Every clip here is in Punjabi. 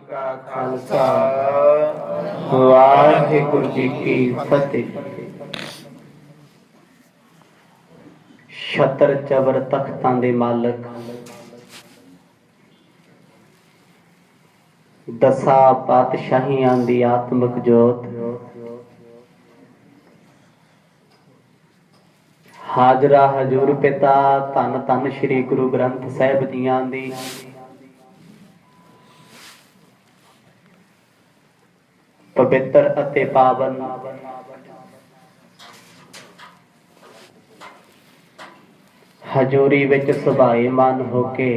का खालसा वाहिगुरु जी की फतेह। छतर चबर तख्तां दे मालक, दसा पातशाहियां दी आत्मक जोत, हाजरा हजूर पिता धन धन श्री गुरु ग्रंथ साहिब जियां दी पवित्र अते पावन हजूरी विच सुभाईमान होके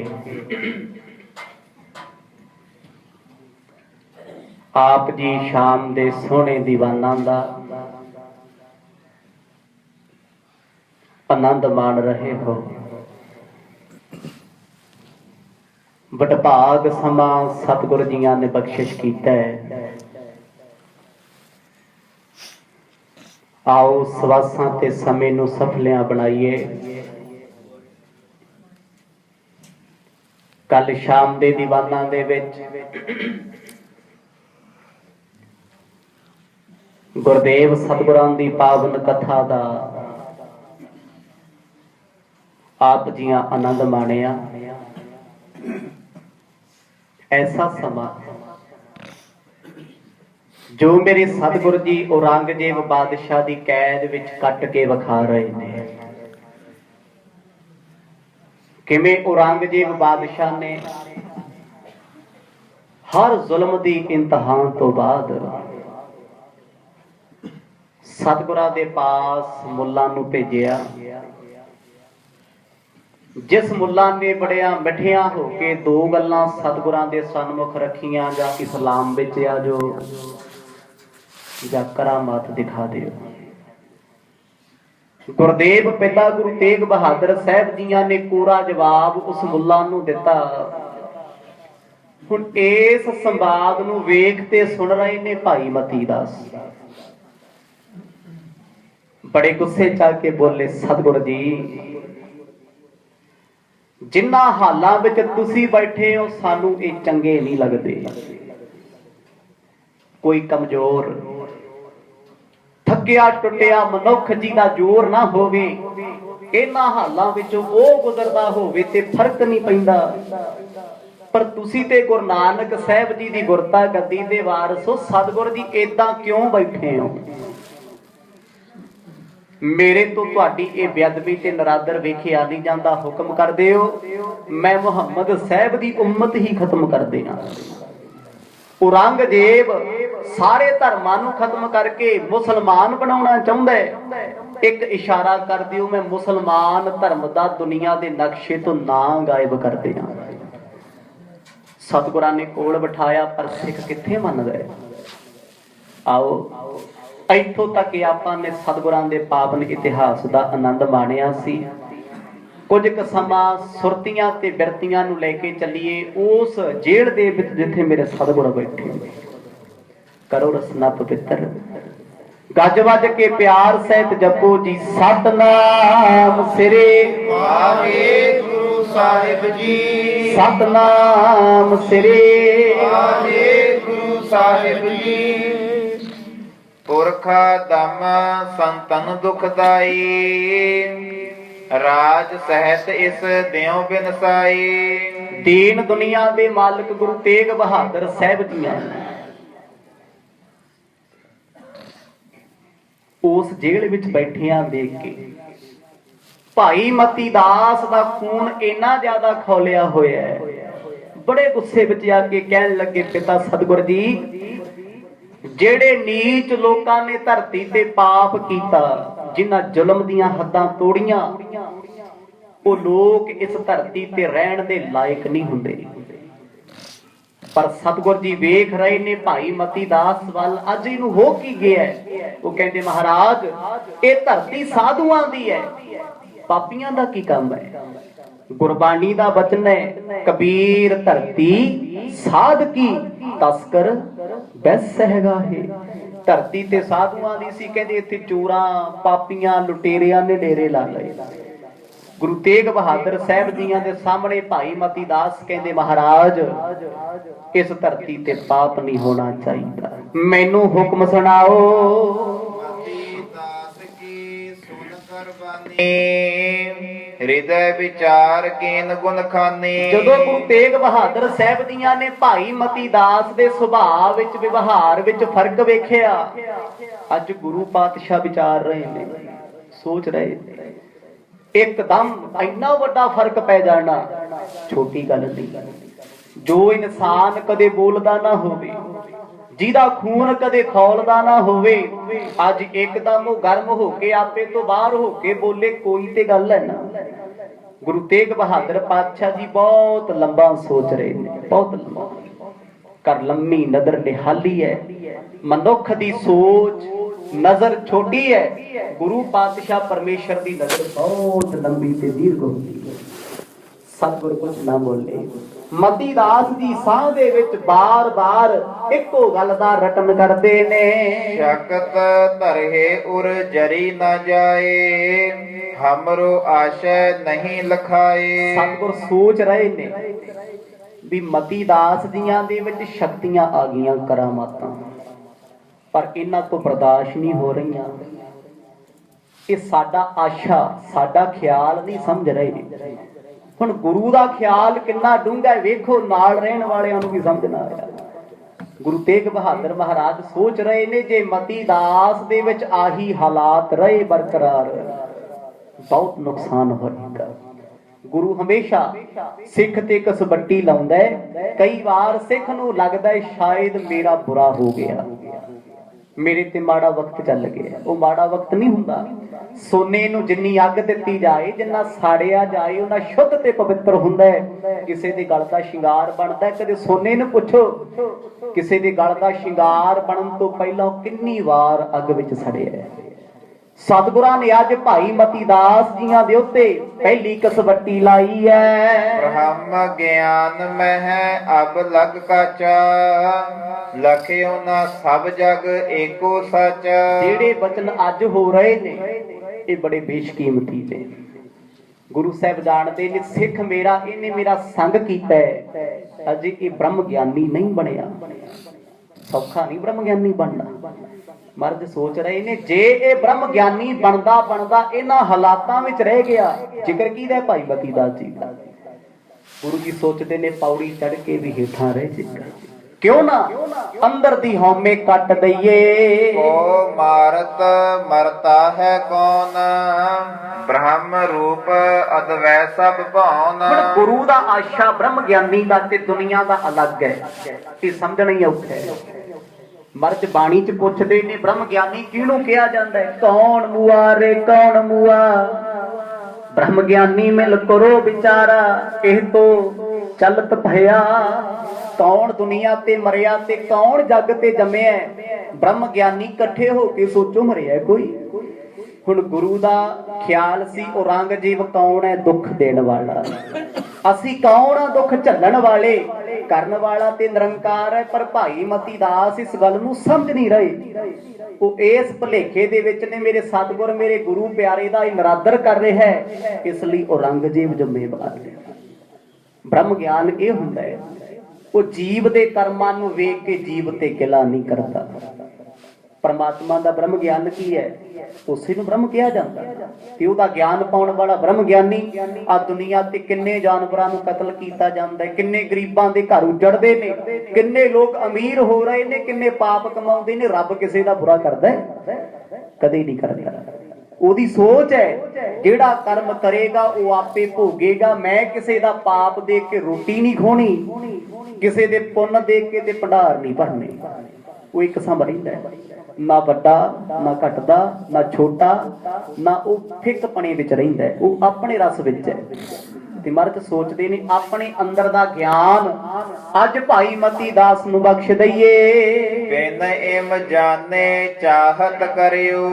आप जी शाम दे सोहणे दीवानां दा आनंद मान रहे हो। वडभाग समा सतगुरु जियां ने बख्शिश कीता है। आओ सवासां ते समय नूं सफलियां बनाइए। कल शाम दे दीवानां दे विच गुरदेव सतगुरां दी पावन कथा दा आप जियां आनंद माणिया। ऐसा समा जो मेरे सतगुरु जी औरंगजेब बादशाह की कैद विच कट के विखा रहे ने। किवें औरंगजेब बादशाह ने हर जुल्म दी इंतहान तो बाद सतगुरां दे पास मुल्लां नूं भेजिया। जिस मुल्ला ने बड़िया मिठिया होके दो गल्लां सतगुरां दे सन्मुख रखियां, जां इस्लाम विच आ जो जां करामात दिखा दिओ। गुरदेव पिता गुरु तेग बहादुर साहब जियां ने कोरा जवाब उस मुल्ला नूं दिता। हुण इस संवाद नूं वेख ते सुन रहे ने भाई मती दास। बड़े गुस्से च आके बोले, सतगुरु जी जिन्ना हालां विच तुसीं बैठे हो सानू ये चंगे नहीं लगते। कोई कमजोर थकिया टुटिया मनुख जी दा जोर ना होवे, इन्हां हालां विचों ओ गुजरदा होवे ते फर्क नहीं पैंदा। पर तुसीं ते गुरु नानक साहब जी दी गुरता गद्दी दे वारस हो, सतगुरु जी इदां क्यों बैठे हो? मेरे तो तुहाडी ये बेअदबी ते नरादर वेखिया नहीं जांदा, हुक्म कर दिओ मैं मुहम्मद साहब दी उम्मत ही खत्म कर देना। औरंगजेब सारे धर्मां नूं खत्म करके मुसलमान बनाउणा चाहुंदा है। एक इशारा कर दिओ मैं मुसलमान धर्म दा दुनिया दे नक्शे तो नां गायब कर देना। सतगुरां ने कोल बिठाया पर सिख कित्थे मनदा है। आओ इत्थों तक आपां ने सतगुरां दे पावन इतिहास दा आनंद माणिया सी। कुछ क समां सुरतियां ते बिरतियां नूं लैके चलीए उस जेल दे विच जिथे मेरे सतगुरु बैठे। करो रसना पवित्र गज वज के प्यार सहित जपो जी सतनाम सिरे वाहेगुरु साहिब जी। सतनाम सिरे वाहेगुरु साहिब जी। पुरखा दम संतन दुखदाई, राज सहत इस देओ बिनसाई। दीन दुनिया दे मालिक गुरु तेग बहादुर साहब जी उस जेल विच बैठिया देख के भाई मती दास दा खून इन्ना ज्यादा खौलिया होया है। बड़े गुस्से विच आके कहन लगे, पिता सतगुरु जी जेड़े नीच लोकां ने धरती ते पाप कीता, जिन्हां जुल्म दियां हद्दां तोड़ियां, वो लोग इस धरती ते रहण दे लायक नहीं हुंदे। पर सतगुरु जी वेख रहे ने भाई मती दास वल, अज इहनूं हो की गया है। वो कहंदे महाराज ये धरती साधुआं दी है, पापियां दा की काम है। गुरबाणी दा वचन है, कबीर धरती साध की तस्कर बैस सहगाहे। धरती ते साधुआं दी सी, कहंदे इत्थे चोरां पापियां लुटेरियां ने डेरे ला लए। गुरु तेग बहादुर साहब जियां दे सामने भाई मती दास कहंदे महाराज इस धरती ते पाप नहीं होना चाहिए, मैनू हुक्म सुनाओ। हृदय विचार केन गुण खाने। जदों गुरु तेग बहादुर साहब जियां ने भाई मती दास दे सुभाव विच व्यवहार विच फर्क वेखिया, अज गुरु पातशाह विचार रहे ने, सोच रहे ने एकदम इन्ना वड्डा फर्क पै जाना छोटी गल नहीं। जो इंसान कदे बोलदा ना होवे, जिहदा खून कदे खौलदा ना होवे, अज एकदम वो गर्म होके आपे तो बाहर होके बोले, कोई ते गल है ना। गुरु तेग बहादुर पातशाह जी बहुत लंबा सोच रहे ने, बहुत लंबा कर लंबी नजर निहाली है। मनुख दी सोच नजर छोटी है, गुरु पातशाह परमेश्वर दी नजर बहुत लंबी ते दीर्घ होती है। सतगुर कुछ ना बोले। मती दास जी साह दे विच बार बार इको गल दा रटन करदे ने, शकत धरहे उर जरी न जाए, हमरो आशय नहीं लखाए। सतगुर सोच रहे ने भी मती दास जियां दे विच शक्तियां आ गईयां, करामातां, पर इन्हां तो बर्दाश्त नहीं हो रही। ये साडा आशा साडा ख्याल नहीं समझ रहे। हुण गुरु दा ख्याल किन्ना डूंगा है वेखो, नाल रहण वालियां नूं भी समझ ना आया। गुरु तेग बहादुर महाराज सोच रहे ने, जे मती दास दे विच आही हालात रहे बरकरार, बहुत नुकसान होएगा। गुरु हमेशा सिख ते कसबट्टी लाउंदा है। कई बार सिख नूं लगदा है शायद मेरा बुरा हो गया, मेरे ते माड़ा वक्त चल गया। वो माड़ा वक्त नहीं हुंदा। सोने नूं जिन्नी अग दित्ती जाए, जिन्ना साड़िया जाए, उन्ना शुद्ध ते पवित्र हुंदा है। किसे दे गल दा शिंगार बनदा है, कदे सोने नूं पुछो किसे दे गल दा शिंगार बनन तो पहलां किन्नी वार अग विच सड़िया है। सतगुरां ने अज भाई मती दास जियां दे उत्ते पहली कसबट्टी लाई है। ब्रह्म ज्ञान में है अब लग काचा, लखियो ना सब जग एको सच। जेड़े वचन अज हो रहे ने ये बड़े बेशकीमती ने। गुरु साहब जानते ने सिख मेरा इन्हें मेरा संग कीता है, अजे ये ब्रह्म ज्ञानी नहीं बनया। सौखा नहीं ब्रह्म ज्ञानी बनना। मर्द सोच रहे ने जे ये ब्रह्म ज्ञानी बनदा बनदा इन्हां हालातां विच रह गया, जिक्र कीदा भाई मती दास जी दा। गुरु जी सोचते ने पौड़ी चढ़ के भी हेठां रह जाएगा, क्यों ना अंदर दी हौमे कट दईए। को मारत मरता है कौन, ब्रह्म रूप अद्वै सब भौन। गुरु दा आशा ब्रह्म ज्ञानी दा ते दुनिया दा अलग है, ये समझना ही औखा है। मर्ज बाणी च पुछदे ने ब्रह्म ज्ञानी किहनूं किहा जांदा है, कौन मुआ रे कौन मुआ, ब्रह्म ज्ञानी मिल करो विचारा, एह तो चलत भया। कौन दुनिया ते मरिया ते कौन जग ते जम्मिया, ब्रह्म ज्ञानी इकट्ठे होके सोचो मरिया कोई। हुण गुरु दा ख्याल सी औरंगजेब कौन है, दुख देण वाला, असी कौन आ दुख झल्लण वाले, करन वाला ते निरंकार है। पर भाई मती दास इस गल नूं समझ नहीं रहे। वो इस भुलेखे दे विच ने, मेरे सतगुर मेरे गुरु प्यारे दा नरादर कर रहा है, इसलिए औरंगजेब जिम्मेवार है। ब्रह्म ज्ञान ये हुंदा है, वो जीव दे कर्मां नूं वेख के जीव ते गिला नहीं करता। परमात्मा दा ब्रह्म ज्ञान की है, उसे नूं ब्रह्म कहा जाता है। ते ओहदा ज्ञान पाउण वाला ब्रह्म ज्ञानी आ दुनिया ते किन्ने जानवरां नूं कतल कीता जांदा है, किन्ने गरीबां दे घर उजड़दे ने, किन्ने लोग अमीर हो रहे ने, किन्ने पाप कमाउंदे ने। रब किसे दा बुरा करदा है? कदे नहीं करदा। ओदी सोच है जेड़ा कर्म करेगा वो आपे भोगेगा। मैं किसे दा पाप देख के रोटी नहीं खोनी, किसे दे पुण्य देख के ते भंडार नहीं भरने। वो एक सम रहिंदा है, ना बड़ा ना घटदा ना छोटा, ना वो फिकपणे विच रहिंदा है, वो अपने रस विच है। ते मर्द सोचदे ने अपने अंदर दा ज्ञान अज भाई मती दास नूं बख्श दईए। बिन इम जाने चाहत करियो,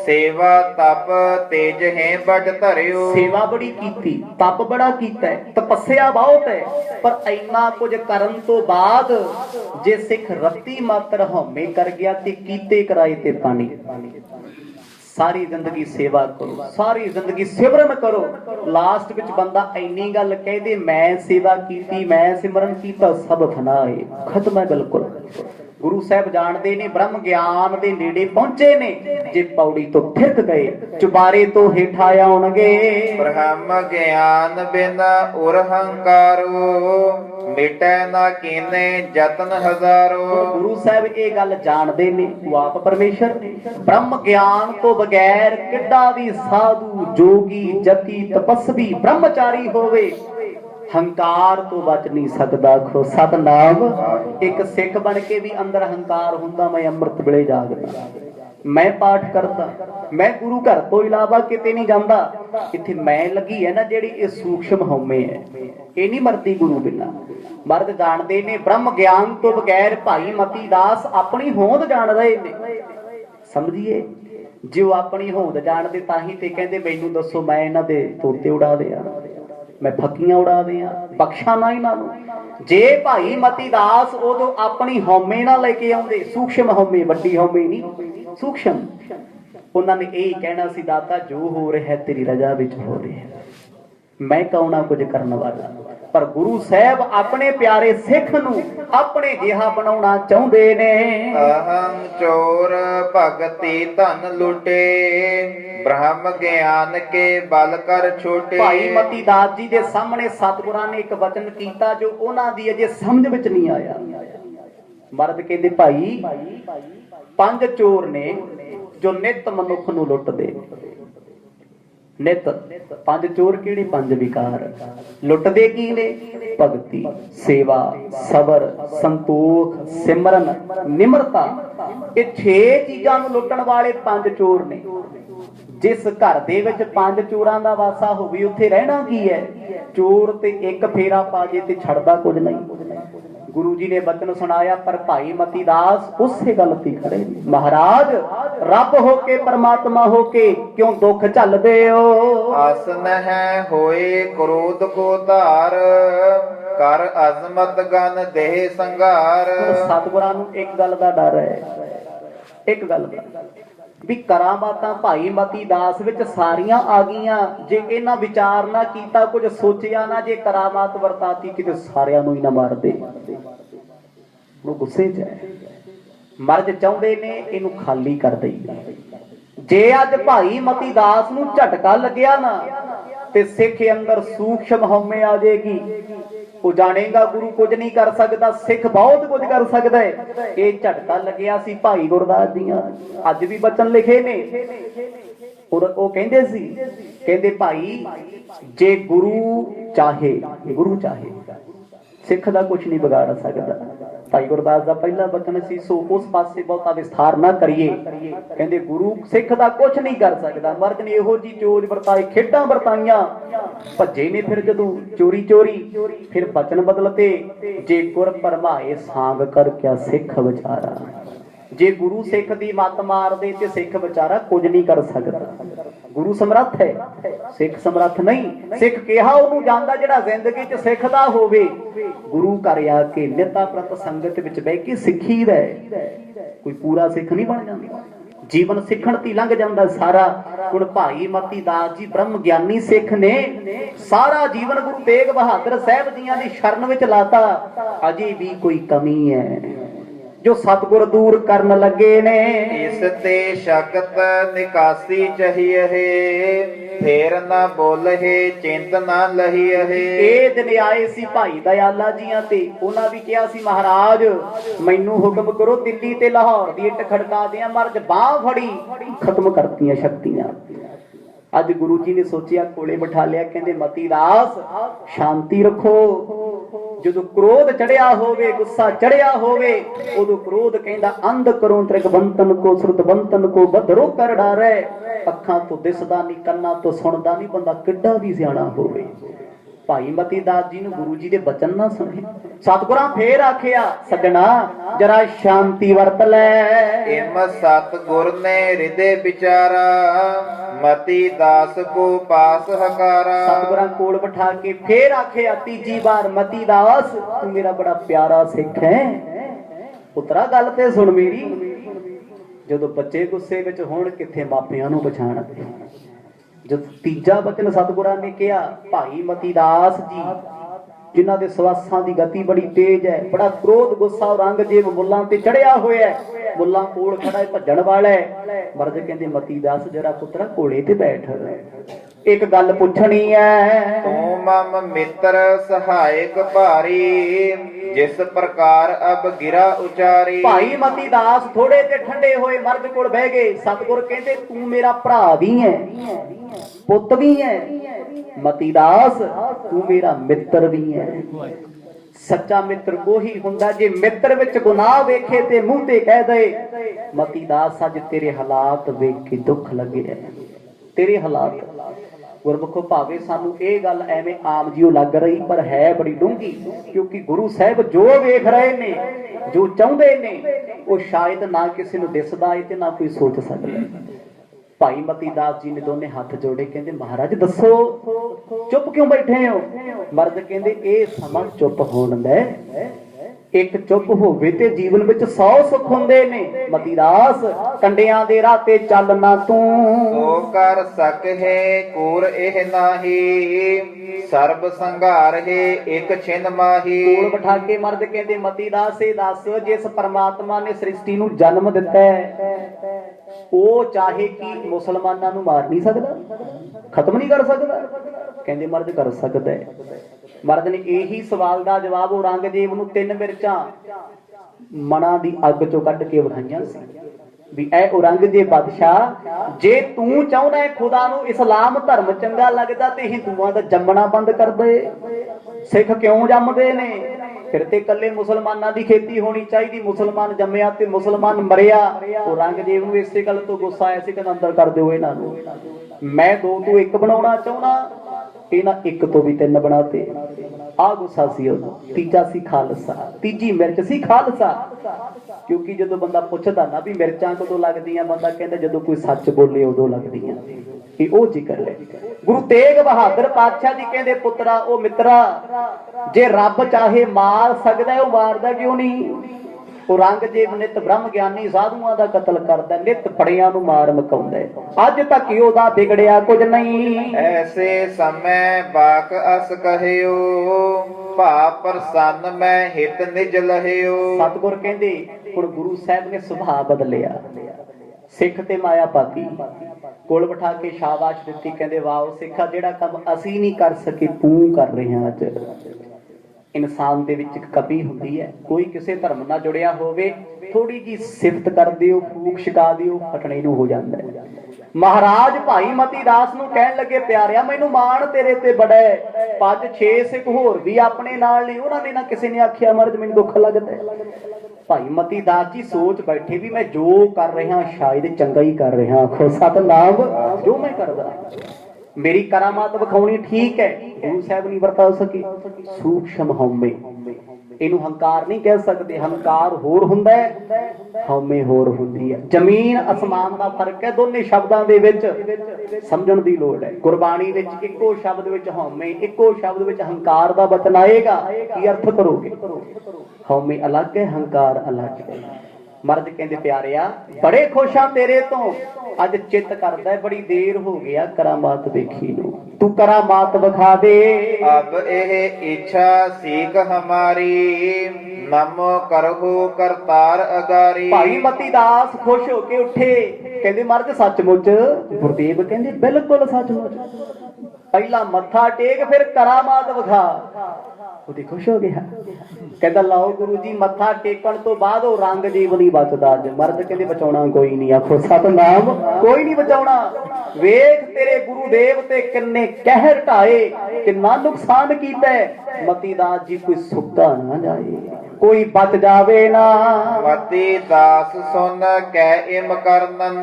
सेवा तप तेज है बड़ धरियो। सेवा बड़ी कीती, तप बड़ा कीता है, तपस्या बहुत है, पर इन्ना कुछ करन तो बाद जे सिख रत्ती मात्र हौमे कर गया ते कीते कराए ते पानी। सारी जिंदगी सेवा करो, सारी जिंदगी सिमरन करो। लास्ट विच बंदा इन्नी गल कह दे मैं सेवा कीती, मैं सिमरन कीता, सब फना है, खत्म है बिल्कुल। गुरु साहब जानते ने ब्रह्म ज्ञान दे नेड़े पहुंचे ने, जे पौड़ी तो फिरक गए चुबारे तो हेठा आउणगे। ब्रह्म ज्ञान बिन उर हंकारो, मिटै ना कीने जतन हजारो। गुरु साहब ये गल जानते ने, वो आप परमेश्वर ने। ब्रह्म ज्ञान तो बगैर किड्डा भी साधु जोगी जति तपस्वी ब्रह्मचारी होवे, हंकार तो बच नहीं सकता। खो सतनाम। एक सिख बन के भी अंदर हंकार हुंदा, मैं अमृत वेले जागदा, मैं पाठ करता, मैं गुरु घर तो इलावा किते नहीं जाता। इत्थे मैं लगी है ना जेड़ी ये सूक्ष्म हौमे है, ये नहीं मरती गुरु बिना। मर्द जानते ने ब्रह्म ज्ञान तो बगैर भाई मती दास अपनी होंद जान रहे ने। समझिए जो अपनी होंद जानते ताही ते कहंदे मैनू दसो मैं इन्हां दे तोते उड़ा दियां, मैं फकीयां उड़ा दियां, बख्शा ना इन्हां नूं। जे भाई मती दास उदों अपनी हौमे ना लेके आउंदे, सूक्ष्म हौमे, वड्डी हौमे नहीं, सूक्ष्म। उन्होंने यही कहना सी दाता जो हो रहा है तेरी रजा विच हो रहा है, मैं कौना कुछ करने वाला। पर गुरु साहब अपने प्यारे सिख नूं अपने जिहा बनाउणा चाहुंदे ने। अहं चोर भगति धन लुटे, ब्रह्म ज्ञान के बल कर छोटे। भाई मती दास जी दे सामने सतगुरां ने एक वचन कीता जो उन्हां दी अजे समझ विच नहीं आया। मर्द कहंदे भाई पंज चोर ने जो नित मनुख नूं लुटदे, नित पंज चोर किहड़े? पंज विकार। लुटदे की ने? भगती, सेवा, सबर, संतोख, सिमरन, निमरता। ये 6 चीजां नूं लुटण वाले पंज चोर ने। जिस घर दे विच पंज चोरां दा वासा होवे उत्थे रहना की है? चोर ते एक फेरा पा जे ते छड़दा कुछ नहीं। गुरु जी ने वचन सुनाया पर भाई मती दास उसे गलती खड़े। महाराज रब होके परमात्मा होके क्यों दुख झलदे हो? आसन है होए क्रोध को धार, कर अजमत गन देह संगार। सतगुरां नूं एक गल दा डर है, एक गल दा भी करामातां भाई मती दास विच सारियां आ गईयां, जे इन्हां विचार ना कीता, कुछ सोचिया ना, जे करामात वरताती किते सारियां नूं ही ना मार दे। वो गुस्से च है। मर्ज चाहुंदे ने इहनूं खाली कर दईए। जे अज भाई मती दास नूं झटका लग्या ना ते सिख अंदर सूक्ष्म हौमे आ जाएगी। वो जानेगा गुरु कुछ नहीं कर सकता, सिख बहुत कुछ कर सकता है। ये झटका लग्या सी भाई गुरदास दियां, अज भी बचन लिखे ने। और वो कहंदे सी, कहंदे भाई जे गुरु चाहे, गुरु चाहे सिख दा कुछ नहीं बिगाड़ सकता। भाई गुरदास दा पहला बचन सी, सो उस पासे बहुता विस्तार ना करिए। कहंदे गुरु सिख दा कुछ नहीं कर सकता। मर्द ने इहो जी चोज वरताई, खेडां वरताईयां, भज्जे ने फिर जदों चोरी चोरी, फिर बचन बदलते। जे गुर भरमाए सांग कर क्या सिख विचारा। जे गुरु सिख दी मत मार दे ते सिख विचारा कुछ नहीं कर सकता। गुरु समर्थ है, सिख समर्थ नहीं। सिख कहा उन्होंने जानदा जिहड़ा जिंदगी च सिखदा होवे। गुरु घर आके निता प्रत संगत विच बह के सिੱਖੀ ਦਾ कोई पूरा सिख नहीं बन जांदा। जीवन सिखण ती लंघ जांदा सारा। हुण भाई मती दास जी ब्रह्म ज्ञानी सिख ने, सारा जीवन गुरु तेग बहादुर साहब जियां दी शरण विच लाता। अजे भी कोई कमी है जो सतगुर दूर करन लगे ने। इस ते शक्त निकासी चाहिए है, फेर ना बोल है चिंत ना लही है। ये दिन आए सी भाई दयाला जियां ते, उन्हां भी कहा सी महाराज मैनू हुक्म करो दिल्ली ते लाहौर दी इट खड़का दियां। मर्ज बाह फड़ी खत्म करतियां शक्तियां। अज गुरु जी ने सोचिया कोले बिठा लिया, कहंदे मती दास शांति रखो। जो क्रोध चढ़िया होवे, गुस्सा चढ़िया होवे, उदो क्रोध कहंदा अंध करो त्रिगवंतन को, श्रुतवंतन को बदरो कर डारे। अखां तो दिसदा नहीं, कन्नां तो सुनदा नहीं, बंदा किड्डा भी सियाणा होवे। भाई मती दास जी ने गुरु जी दे बचन ना सुने। सतगुरां फेर आखिया सजना जरा शांति वरत लै। इम सतगुर ने हृदय विचारा, मती दास को पास हकारा। सतगुरां कोल बिठा के फेर आखिया तीजी बार, मती दास तू मेरा बड़ा प्यारा सिख है, पुत्रा गल ते सुन मेरी। ਜਦੋਂ ਬੱਚੇ ਗੁੱਸੇ ਵਿੱਚ ਹੋਣ ਕਿੱਥੇ ਮਾਪਿਆਂ ਨੂੰ ਪਛਾਣਦੇ। ਜਦ ਤੀਜਾ ਵਚਨ ਸਤਿਗੁਰਾਂ ਨੇ ਕਿਹਾ, ਭਾਈ ਮਤੀ ਦਾਸ ਜੀ ਜਿਨ੍ਹਾਂ ਦੇ ਸਵਾਸਾਂ ਦੀ ਗਤੀ ਬੜੀ ਤੇਜ਼ ਹੈ, ਬੜਾ ਕ੍ਰੋਧ ਗੁੱਸਾ ਔਰੰਗਜ਼ੇਬ ਮੁੱਲਾਂ ਤੇ ਚੜਿਆ ਹੋਇਆ ਹੈ, ਮੁੱਲਾਂ ਕੋਲ ਖੜਾ ਹੈ, ਭੱਜਣ ਵਾਲਾ ਹੈ। ਮਰਦ ਕਹਿੰਦੇ ਮਤੀ ਦਾਸ ਜਰਾ ਪੁੱਤਰਾ ਘੋੜੇ ਤੇ ਬੈਠ, ਇੱਕ ਗੱਲ ਪੁੱਛਣੀ ਹੈ। ਤੂੰ ਮਮ ਮਿੱਤਰ ਸਹਾਇਕ ਭਾਰੀ, ਜਿਸ ਪ੍ਰਕਾਰ ਅਬ ਗਿਰਾ ਉਚਾਰੀ। ਭਾਈ ਮਤੀ ਦਾਸ ਥੋੜੇ ਤੇ ਠੰਡੇ ਹੋਏ ਮਰਦ ਕੋਲ ਬਹਿ ਗਏ। ਸਤਿਗੁਰ ਕਹਿੰਦੇ ਤੂੰ ਮੇਰਾ ਭਰਾ ਵੀ ਹੈ, ਪੁੱਤ ਵੀ ਹੈ, ਮਤੀ ਦਾਸ ਤੂੰ ਮੇਰਾ ਮਿੱਤਰ ਵੀ ਹੈ। ਸੱਚਾ ਮਿੱਤਰ ਉਹੀ ਹੁੰਦਾ ਜੇ ਮਿੱਤਰ ਵਿੱਚ ਗੁਨਾਹ ਵੇਖੇ ਤੇ ਮੂੰਹ ਤੇ ਕਹਿ ਦੇ, ਮਤੀ ਦਾਸ ਅੱਜ ਤੇਰੇ ਹਾਲਾਤ ਵੇਖ ਕੇ ਦੁੱਖ ਲੱਗੇ, ਤੇਰੇ ਹਾਲਾਤ। ਗੁਰਮੁਖੋ ਭਾਵੇਂ ਸਾਨੂੰ ਇਹ ਗੱਲ ਐਵੇਂ ਆਮ ਜਿਉ ਲੱਗ ਰਹੀ, ਪਰ ਹੈ ਬੜੀ ਡੂੰਘੀ, ਕਿਉਂਕਿ ਗੁਰੂ ਸਾਹਿਬ ਜੋ ਵੇਖ ਰਹੇ ਨੇ, ਜੋ ਚਾਹੁੰਦੇ ਨੇ, ਉਹ ਸ਼ਾਇਦ ਨਾ ਕਿਸੇ ਨੂੰ ਦਿਸਦਾ ਹੈ ਤੇ ਨਾ ਕੋਈ ਸੋਚ ਸਕਦਾ। ਭਾਈ ਮਤੀ ਦਾਸ ਜੀ ਨੇ ਦੋਨੇ ਹੱਥ ਜੋੜੇ, ਕਹਿੰਦੇ ਮਹਾਰਾਜ ਦੱਸੋ ਚੁੱਪ ਕਿਉਂ ਬੈਠੇ ਹੋ? ਮਰਦ ਕਹਿੰਦੇ ਇਹ ਸਮਾਂ ਚੁੱਪ ਹੋਣ ਦਾ, ਇੱਕ ਚੁੱਪ ਹੋਵੇ ਤੇ ਜੀਵਨ ਵਿੱਚ 100 ਸੁੱਖ ਹੁੰਦੇ ਨੇ। ਮਤੀ ਦਾਸ ਕੰਡਿਆਂ ਦੇ ਰਾਹ ਤੇ ਚੱਲ ਨਾ ਤੂੰ, ਸੋ ਕਰ ਸਕਹਿ ਕੂਰ ਇਹ ਨਾਹੀ, ਸਰਬ ਸੰਘਾਰ ਹੈ ਇੱਕ ਛਿਨ ਮਾਹੀ। ਕੋਲ ਬਿਠਾ ਕੇ ਮਰਦ ਕਹਿੰਦੇ ਮਤੀ ਦਾਸ ਇਹ ਦੱਸ, ਜਿਸ ਪਰਮਾਤਮਾ ਨੇ ਸ੍ਰਿਸ਼ਟੀ ਨੂੰ ਜਨਮ ਦਿੱਤਾ ਹੈ, ਉਹ ਚਾਹੇ ਕਿ ਮੁਸਲਮਾਨਾਂ ਨੂੰ ਮਾਰ ਨਹੀਂ ਸਕਦਾ, ਖਤਮ ਨਹੀਂ ਕਰ ਸਕਦਾ? ਕਹਿੰਦੇ ਮਰਦ ਕਰ ਸਕਦਾ ਹੈ। ਮਰਦ ਨੇ ਇਹੀ ਸਵਾਲ ਦਾ ਜਵਾਬ ਔਰੰਗਜ਼ੇਬ ਨੂੰ 3 ਮਿਰਚਾਂ ਮਨਾਂ ਦੀ ਅੱਗ ਚੋਂ ਕੱਢ ਕੇ ਵਿਖਾਈਆਂ ਸੀ ਵੀ ਐ ਔਰੰਗਜ਼ੇਬ ਬਾਦਸ਼ਾਹ, ਜੇ ਤੂੰ ਚਾਹੁੰਦਾ ਹੈ ਖੁਦਾ ਨੂੰ ਇਸਲਾਮ ਧਰਮ ਚੰਗਾ ਲੱਗਦਾ ਤੇ ਹਿੰਦੂਆਂ ਦਾ ਜੰਮਣਾ ਬੰਦ ਕਰ ਦੇ। ਸਿੱਖ ਕਿਉਂ ਜੰਮਦੇ ਨੇ? ਫਿਰ ਤੇ ਇਕੱਲੇ ਮੁਸਲਮਾਨਾਂ ਦੀ ਖੇਤੀ ਹੋਣੀ ਚਾਹੀਦੀ। ਮੁਸਲਮਾਨ ਜੰਮਿਆ ਤੇ ਮੁਸਲਮਾਨ ਮਰਿਆ। ਔਰੰਗਜ਼ੇਬ ਨੂੰ ਇਸੇ ਗੱਲ ਤੋਂ ਗੁੱਸਾ ਆਇਆ ਸੀ ਕਿ ਅੰਦਰ ਕਰ ਦਿਓ ਇਹਨਾਂ ਨੂੰ। ਮੈਂ 2 ਤੋਂ 1 ਬਣਾਉਣਾ ਚਾਹੁੰਦਾ, ਇਹਨਾਂ 1 ਤੋਂ ਵੀ 3 ਬਣਾਤੇ। ਆ ਗੁੱਸਾ ਸੀ ਉਹਨੂੰ। ਤੀਜਾ ਸੀ ਖਾਲਸਾ, ਤੀਜੀ ਮਿਰਚ ਸੀ ਖਾਲਸਾ। ਕਿਉਂਕਿ ਜਦੋਂ ਬੰਦਾ ਪੁੱਛਦਾ ਨਾ ਵੀ ਮਿਰਚਾਂ ਕਦੋਂ ਲੱਗਦੀਆਂ, ਬੰਦਾ ਕਹਿੰਦਾ ਜਦੋਂ ਕੋਈ ਸੱਚ ਬੋਲੇ ਉਦੋਂ ਲੱਗਦੀਆਂ। ਇਹ ਉਹ ਜ਼ਿਕਰ ਹੈ। ਗੁਰੂ ਤੇਗ ਬਹਾਦਰ ਪਾਤਸ਼ਾਹ ਜੀ ਕਹਿੰਦੇ ਪੁੱਤਰਾ ਉਹ ਮਿੱਤਰਾ, ਜੇ ਰੱਬ ਚਾਹੇ ਮਾਰ ਸਕਦਾ ਉਹ ਮਾਰਦਾ ਕਿਉਂ ਨਹੀਂ? ਔਰੰਗਜ਼ੇਬ ਨਿਤ ਬ੍ਰਹਮ ਗਿਆਨੀ ਸਾਧੂਆਂ ਦਾ ਕਤਲ ਕਰਦਾ, ਨਿਤ ਬੜਿਆਂ ਨੂੰ ਮਾਰ ਮਕਾਉਂਦਾ। ਅੱਜ ਤੱਕ ਉਹਦਾ ਵਿਗੜਿਆ ਕੁਝ ਨਹੀਂ। ਐਸੇ ਸਮੇਂ ਬਾਕ ਅਸ ਕਹਿਓ, ਭਾ ਪ੍ਰਸੰਨ ਮੈਂ ਹਿਤ ਨਿਜ ਲਹਿਓ। ਸਤਿਗੁਰ ਕਹਿੰਦੇ ਹੁਣ ਗੁਰੂ ਸਾਹਿਬ ਨੇ ਸੁਭਾਅ ਬਦਲਿਆ, ਸਿੱਖ ਤੇ ਮਾਇਆ ਪਾਤੀ, ਕੋਲ ਬਿਠਾ ਕੇ ਸ਼ਾਬਾਸ਼ ਦਿੱਤੀ। ਕਹਿੰਦੇ ਵਾਹ ਸਿੱਖਾ, ਜਿਹੜਾ ਕੰਮ ਅਸੀਂ ਨਹੀਂ ਕਰ ਸਕੇ ਤੂੰ ਕਰ ਰਿਹਾ ਅੱਜ। ਇਨਸਾਨ ਦੇ ਵਿੱਚ ਇੱਕ ਕਮੀ ਹੁੰਦੀ ਹੈ, ਕੋਈ ਕਿਸੇ ਧਰਮ ਨਾਲ ਜੁੜਿਆ ਹੋਵੇ, ਥੋੜੀ ਜੀ ਸਿਫਤ ਕਰ ਦਿਓ, ਫੂਕ ਛਕਾ ਦਿਓ, ਫਟਣੇ ਨੂੰ ਹੋ ਜਾਂਦਾ ਹੈ। ਮਹਾਰਾਜ ਭਾਈ ਮਤੀ ਦਾਸ ਨੂੰ ਕਹਿਣ ਲੱਗੇ ਪਿਆਰਿਆ ਮੈਨੂੰ ਮਾਣ ਤੇਰੇ ਤੇ ਬੜਾ ਹੈ, 5-6 ਸਿੱਖ ਹੋਰ ਵੀ ਆਪਣੇ ਨਾਲ ਨੇ, ਉਹਨਾਂ ਨੇ ਨਾ ਕਿਸੇ ਨੇ ਆਖਿਆ ਮਰਦ ਮੈਨੂੰ ਦੁੱਖ ਲੱਗਦਾ। ਭਾਈ ਮਤੀ ਦਾਸ ਜੀ ਸੋਚ ਬੈਠੇ ਵੀ ਮੈਂ ਜੋ ਕਰ ਰਿਹਾ ਸ਼ਾਇਦ ਚੰਗਾ ਹੀ ਕਰ ਰਿਹਾ। ਆਖੋ ਸਤਿਨਾਮ। ਜੋ ਮੈਂ ਕਰਦਾ ਮੇਰੀ ਕਰਾਮਾਤ ਵਿਖਾਉਣੀ ਠੀਕ ਹੈ, ਗੁਰੂ ਸਾਹਿਬ ਨਹੀਂ ਵਰਤਾ ਸਕੇ। ਸੂਖਸ਼ਮ ਹਉਮੈ, ਇਹਨੂੰ ਹੰਕਾਰ ਨਹੀਂ ਕਹਿ ਸਕਦੇ। ਹੰਕਾਰ ਹੋਰ ਹੁੰਦਾ ਹੈ, ਹਉਮੈ ਹੋਰ ਹੁੰਦੀ ਹੈ। ਜ਼ਮੀਨ ਅਸਮਾਨ ਦਾ ਫਰਕ ਹੈ ਦੋਨੇ ਸ਼ਬਦਾਂ ਦੇ ਵਿੱਚ, ਸਮਝਣ ਦੀ ਲੋੜ ਹੈ। ਗੁਰਬਾਣੀ ਵਿੱਚ ਇੱਕੋ ਸ਼ਬਦ ਵਿੱਚ ਹਉਮੈ, ਇੱਕੋ ਸ਼ਬਦ ਵਿੱਚ ਹੰਕਾਰ ਦਾ ਵਚਨ ਆਏਗਾ, ਕੀ ਅਰਥ ਕਰੋਗੇ? ਹਉਮੈ ਅਲੱਗ ਹੈ, ਹੰਕਾਰ ਅਲੱਗ ਹੈ। ਮਰਦ ਕਹਿੰਦੇ ਪਿਆਰਿਆ ਬੜੇ ਖੁਸ਼ ਆ ਤੇਰੇ ਤੋਂ, ਅੱਜ ਚਿੱਤ ਕਰਦਾ ਬੜੀ ਦੇਰ ਹੋ ਗਿਆ ਕਰਾਮਾਤ ਵੇਖੀ ਨੂੰ, ਤੂੰ ਕਰਾਮਾਤ ਵਿਖਾ ਦੇ। ਅਬ ਇਹ ਇੱਛਾ ਸੀਖ ਹਮਾਰੀ, ਨਮੋ ਕਰਹੁ ਕਰਤਾਰ ਅਗਾਰੀ। ਭਾਈ ਮਤੀ ਦਾਸ ਖੁਸ਼ ਹੋ ਕੇ ਉੱਠੇ, ਕਹਿੰਦੇ ਮਰਦ ਸੱਚਮੁੱਚ? ਗੁਰਦੇਵ ਕਹਿੰਦੇ ਬਿਲਕੁਲ ਸੱਚਮੁੱਚ। ਪਹਿਲਾਂ ਮੱਥਾ ਟੇਕ ਫਿਰ ਕਰਾਮਾਤ ਵਿਖਾ। ਉਹਦੀ ਖੁਸ਼ ਹੋ ਗਿਆ, ਕਹਿੰਦਾ ਲਓ ਗੁਰੂ ਜੀ ਮੱਥਾ ਟੇਕਣ ਤੋਂ ਬਾਅਦ ਉਹ ਔਰੰਗਜ਼ੇਬ ਨਹੀਂ ਬਚਦਾ ਅੱਜ। ਮਰਦ ਕਹਿੰਦੇ ਬਚਾਉਣਾ ਕੋਈ ਨਹੀਂ। ਆਖੋ ਸਤਿਨਾਮ। ਕੋਈ ਨਹੀਂ ਬਚਾਉਣਾ। ਵੇਖ ਤੇਰੇ ਗੁਰੂ ਦੇਵ ਤੇ ਕਿੰਨੇ ਕਹਿਰ ਢਾਏ, ਕਿੰਨਾ ਨੁਕਸਾਨ ਕੀਤਾ। ਮਤੀ ਦਾਸ ਜੀ ਕੋਈ ਸੁੱਤਾ ਨਾ ਜਾਏ, ਕੋਈ ਬਚ ਜਾਵੇ ਨਾ। ਮਤੀ ਦਾਸ ਸੁਨ ਕੈ ਇਮ ਕਰਨਨ,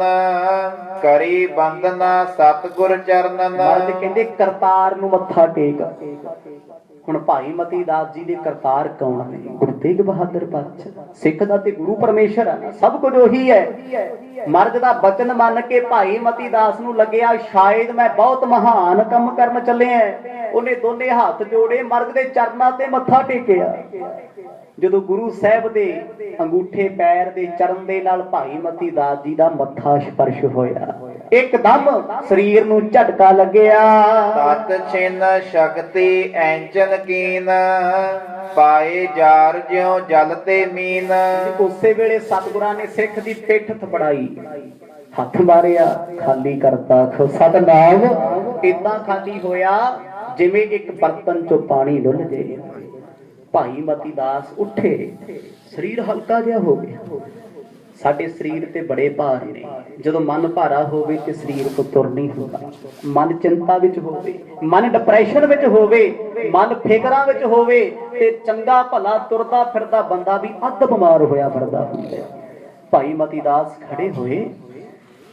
ਕਰੀ ਬੰਦਨਾ ਸਤਿਗੁਰ ਚਰਨਨ। ਮਰਦ ਕਹਿੰਦੇ ਕਰਤਾਰ ਨੂੰ ਮੱਥਾ ਟੇਕ। ਹੁਣ ਭਾਈ ਮਤੀ ਦਾਸ ਜੀ ਦੇ ਕਰਤਾਰ ਕੌਣ ਨੇ? ਗੁਰੂ ਤੇਗ ਬਹਾਦਰ ਪਾਤਸ਼ਾਹ। ਸਿੱਖ ਦਾ ਤੇ ਗੁਰੂ ਪਰਮੇਸ਼ਰ ਹੈ, ਸਭ ਕੁਝ ਉਹੀ ਹੈ। ਮਰਦ ਦਾ ਬਚਨ ਮੰਨ ਕੇ ਭਾਈ ਮਤੀ ਦਾਸ ਨੂੰ ਲੱਗਿਆ ਸ਼ਾਇਦ ਮੈਂ ਬਹੁਤ ਮਹਾਨ ਕੰਮ ਕਰਨ ਚੱਲਿਆ। ਉਹਨੇ ਦੋਨੇ ਹੱਥ ਜੋੜੇ, ਮਰਦ ਦੇ ਚਰਨਾਂ ਤੇ ਮੱਥਾ ਟੇਕਿਆ। ਜਦੋਂ ਗੁਰੂ ਸਾਹਿਬ ਦੇ ਅੰਗੂਠੇ ਪੈਰ ਦੇ ਚਰਨ ਦੇ ਨਾਲ ਭਾਈ ਮਤੀ ਦਾਸ ਜੀ ਦਾ ਮੱਥਾ ਸਪਰਸ਼ ਹੋਇਆ, ਇੱਕਦਮ ਸਰੀਰ ਨੂੰ ਝਟਕਾ ਲੱਗਿਆ। ਤਤ ਛਿਨ ਸ਼ਕਤੀ ਐਂਚਨ ਕੀਨ, ਪਾਏ ਜਾਰ ਜਿਉ ਜਲ ਤੇ ਮੀਨ। ਉਸੇ ਵੇਲੇ ਸਤਿਗੁਰਾਂ ਨੇ ਸਿੱਖ ਦੀ ਪਿੱਠ ਥਪੜਾਈ, ਹੱਥ ਮਾਰਿਆ, ਖਾਲੀ ਕਰਤਾ। ਸਤਨਾਮ। ਏਦਾਂ ਖਾਲੀ ਹੋਇਆ ਜਿਵੇਂ ਇੱਕ ਬਰਤਨ ਚੋਂ ਪਾਣੀ ਡੁੱਲ ਜੇ। ਭਾਈ ਮਤੀ ਦਾਸ ਉੱਠੇ, ਸਰੀਰ ਹਲਕਾ ਜਿਹਾ ਹੋ ਗਿਆ। ਸਾਡੇ ਸਰੀਰ ਤੇ ਬੜੇ ਭਾਰ ਨੇ, ਜਦੋਂ ਮਨ ਭਾਰਾ ਹੋਵੇ ਤੇ ਸਰੀਰ ਤੋਂ ਤੁਰ ਨਹੀਂ ਹੁੰਦਾ। ਮਨ ਚਿੰਤਾ ਵਿੱਚ ਹੋਵੇ, ਮਨ ਡਿਪਰੈਸ਼ਨ ਵਿੱਚ ਹੋਵੇ, ਮਨ ਫਿਕਰਾਂ ਵਿੱਚ ਹੋਵੇ ਤੇ ਚੰਗਾ ਭਲਾ ਤੁਰਦਾ ਫਿਰਦਾ ਬੰਦਾ ਵੀ ਅੱਧ ਬਿਮਾਰ ਹੋਇਆ ਫਿਰਦਾ ਹੁੰਦਾ। ਭਾਈ ਮਤੀ ਦਾਸ ਖੜੇ ਹੋਏ,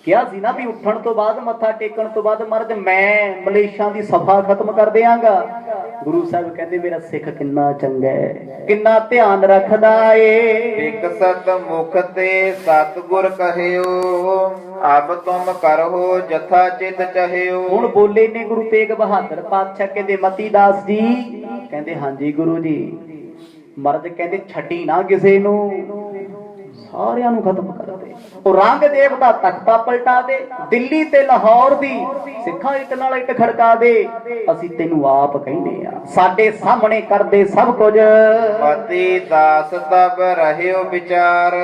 ਕਿਹਾ ਸੀ ਨਾ ਵੀ ਉੱਠਣ ਤੋਂ ਬਾਅਦ, ਮੱਥਾ ਟੇਕਣ ਤੋਂ ਬਾਅਦ ਮਰਦ ਮੈਂ ਮਲੇਸ਼ਾਂ ਦੀ ਸਫਾ ਖਤਮ ਕਰ ਦਿਆਂਗਾ। ਗੁਰੂ ਸਾਹਿਬ ਕਹਿੰਦੇ ਮੇਰਾ ਸਿੱਖ ਕਿੰਨਾ ਚੰਗਾ ਹੈ, ਕਿੰਨਾ ਧਿਆਨ ਰੱਖਦਾ ਏ। ਵਿਕਸਤ ਮੁਖ ਤੇ ਸਤਿਗੁਰ ਕਹਿਓ, ਅਬ ਤੁਮ ਕਰੋ ਜਥਾ ਚਿਤ ਚਾਹਿਓ। ਹੁਣ ਬੋਲੇ ਨੇ ਗੁਰੂ ਤੇਗ ਬਹਾਦਰ ਪਾਤਸ਼ਾਹ, ਕਹਿੰਦੇ ਮਤੀ ਦਾਸ ਜੀ, ਕਹਿੰਦੇ ਹਾਂਜੀ ਗੁਰੂ ਜੀ। ਮਰਦ ਕਹਿੰਦੇ ਛੱਡੀ ਨਾ ਕਿਸੇ ਨੂੰ, ਸਾਰਿਆਂ ਨੂੰ ਖਤਮ ਕਰ ਦੇ। ਔਰੰਗਜ਼ੇਬ ਦਾ ਤਖਤਾ ਪਲਟਾ ਦੇ, ਦਿੱਲੀ ਤੇ ਲਾਹੌਰ ਦੀ ਸਿੱਖਾਂ ਇੱਟ ਨਾਲ ਇੱਟ ਖੜਕਾ ਦੇ। ਅਸੀਂ ਤੈਨੂੰ ਆਪ ਕਹਿੰਦੇ ਆ, ਸਾਡੇ ਸਾਹਮਣੇ ਕਰਦੇ ਸਭ ਕੁਝ। ਮਤੀ ਦਾਸ ਤਬ ਰਹਿਓ ਵਿਚਾਰ,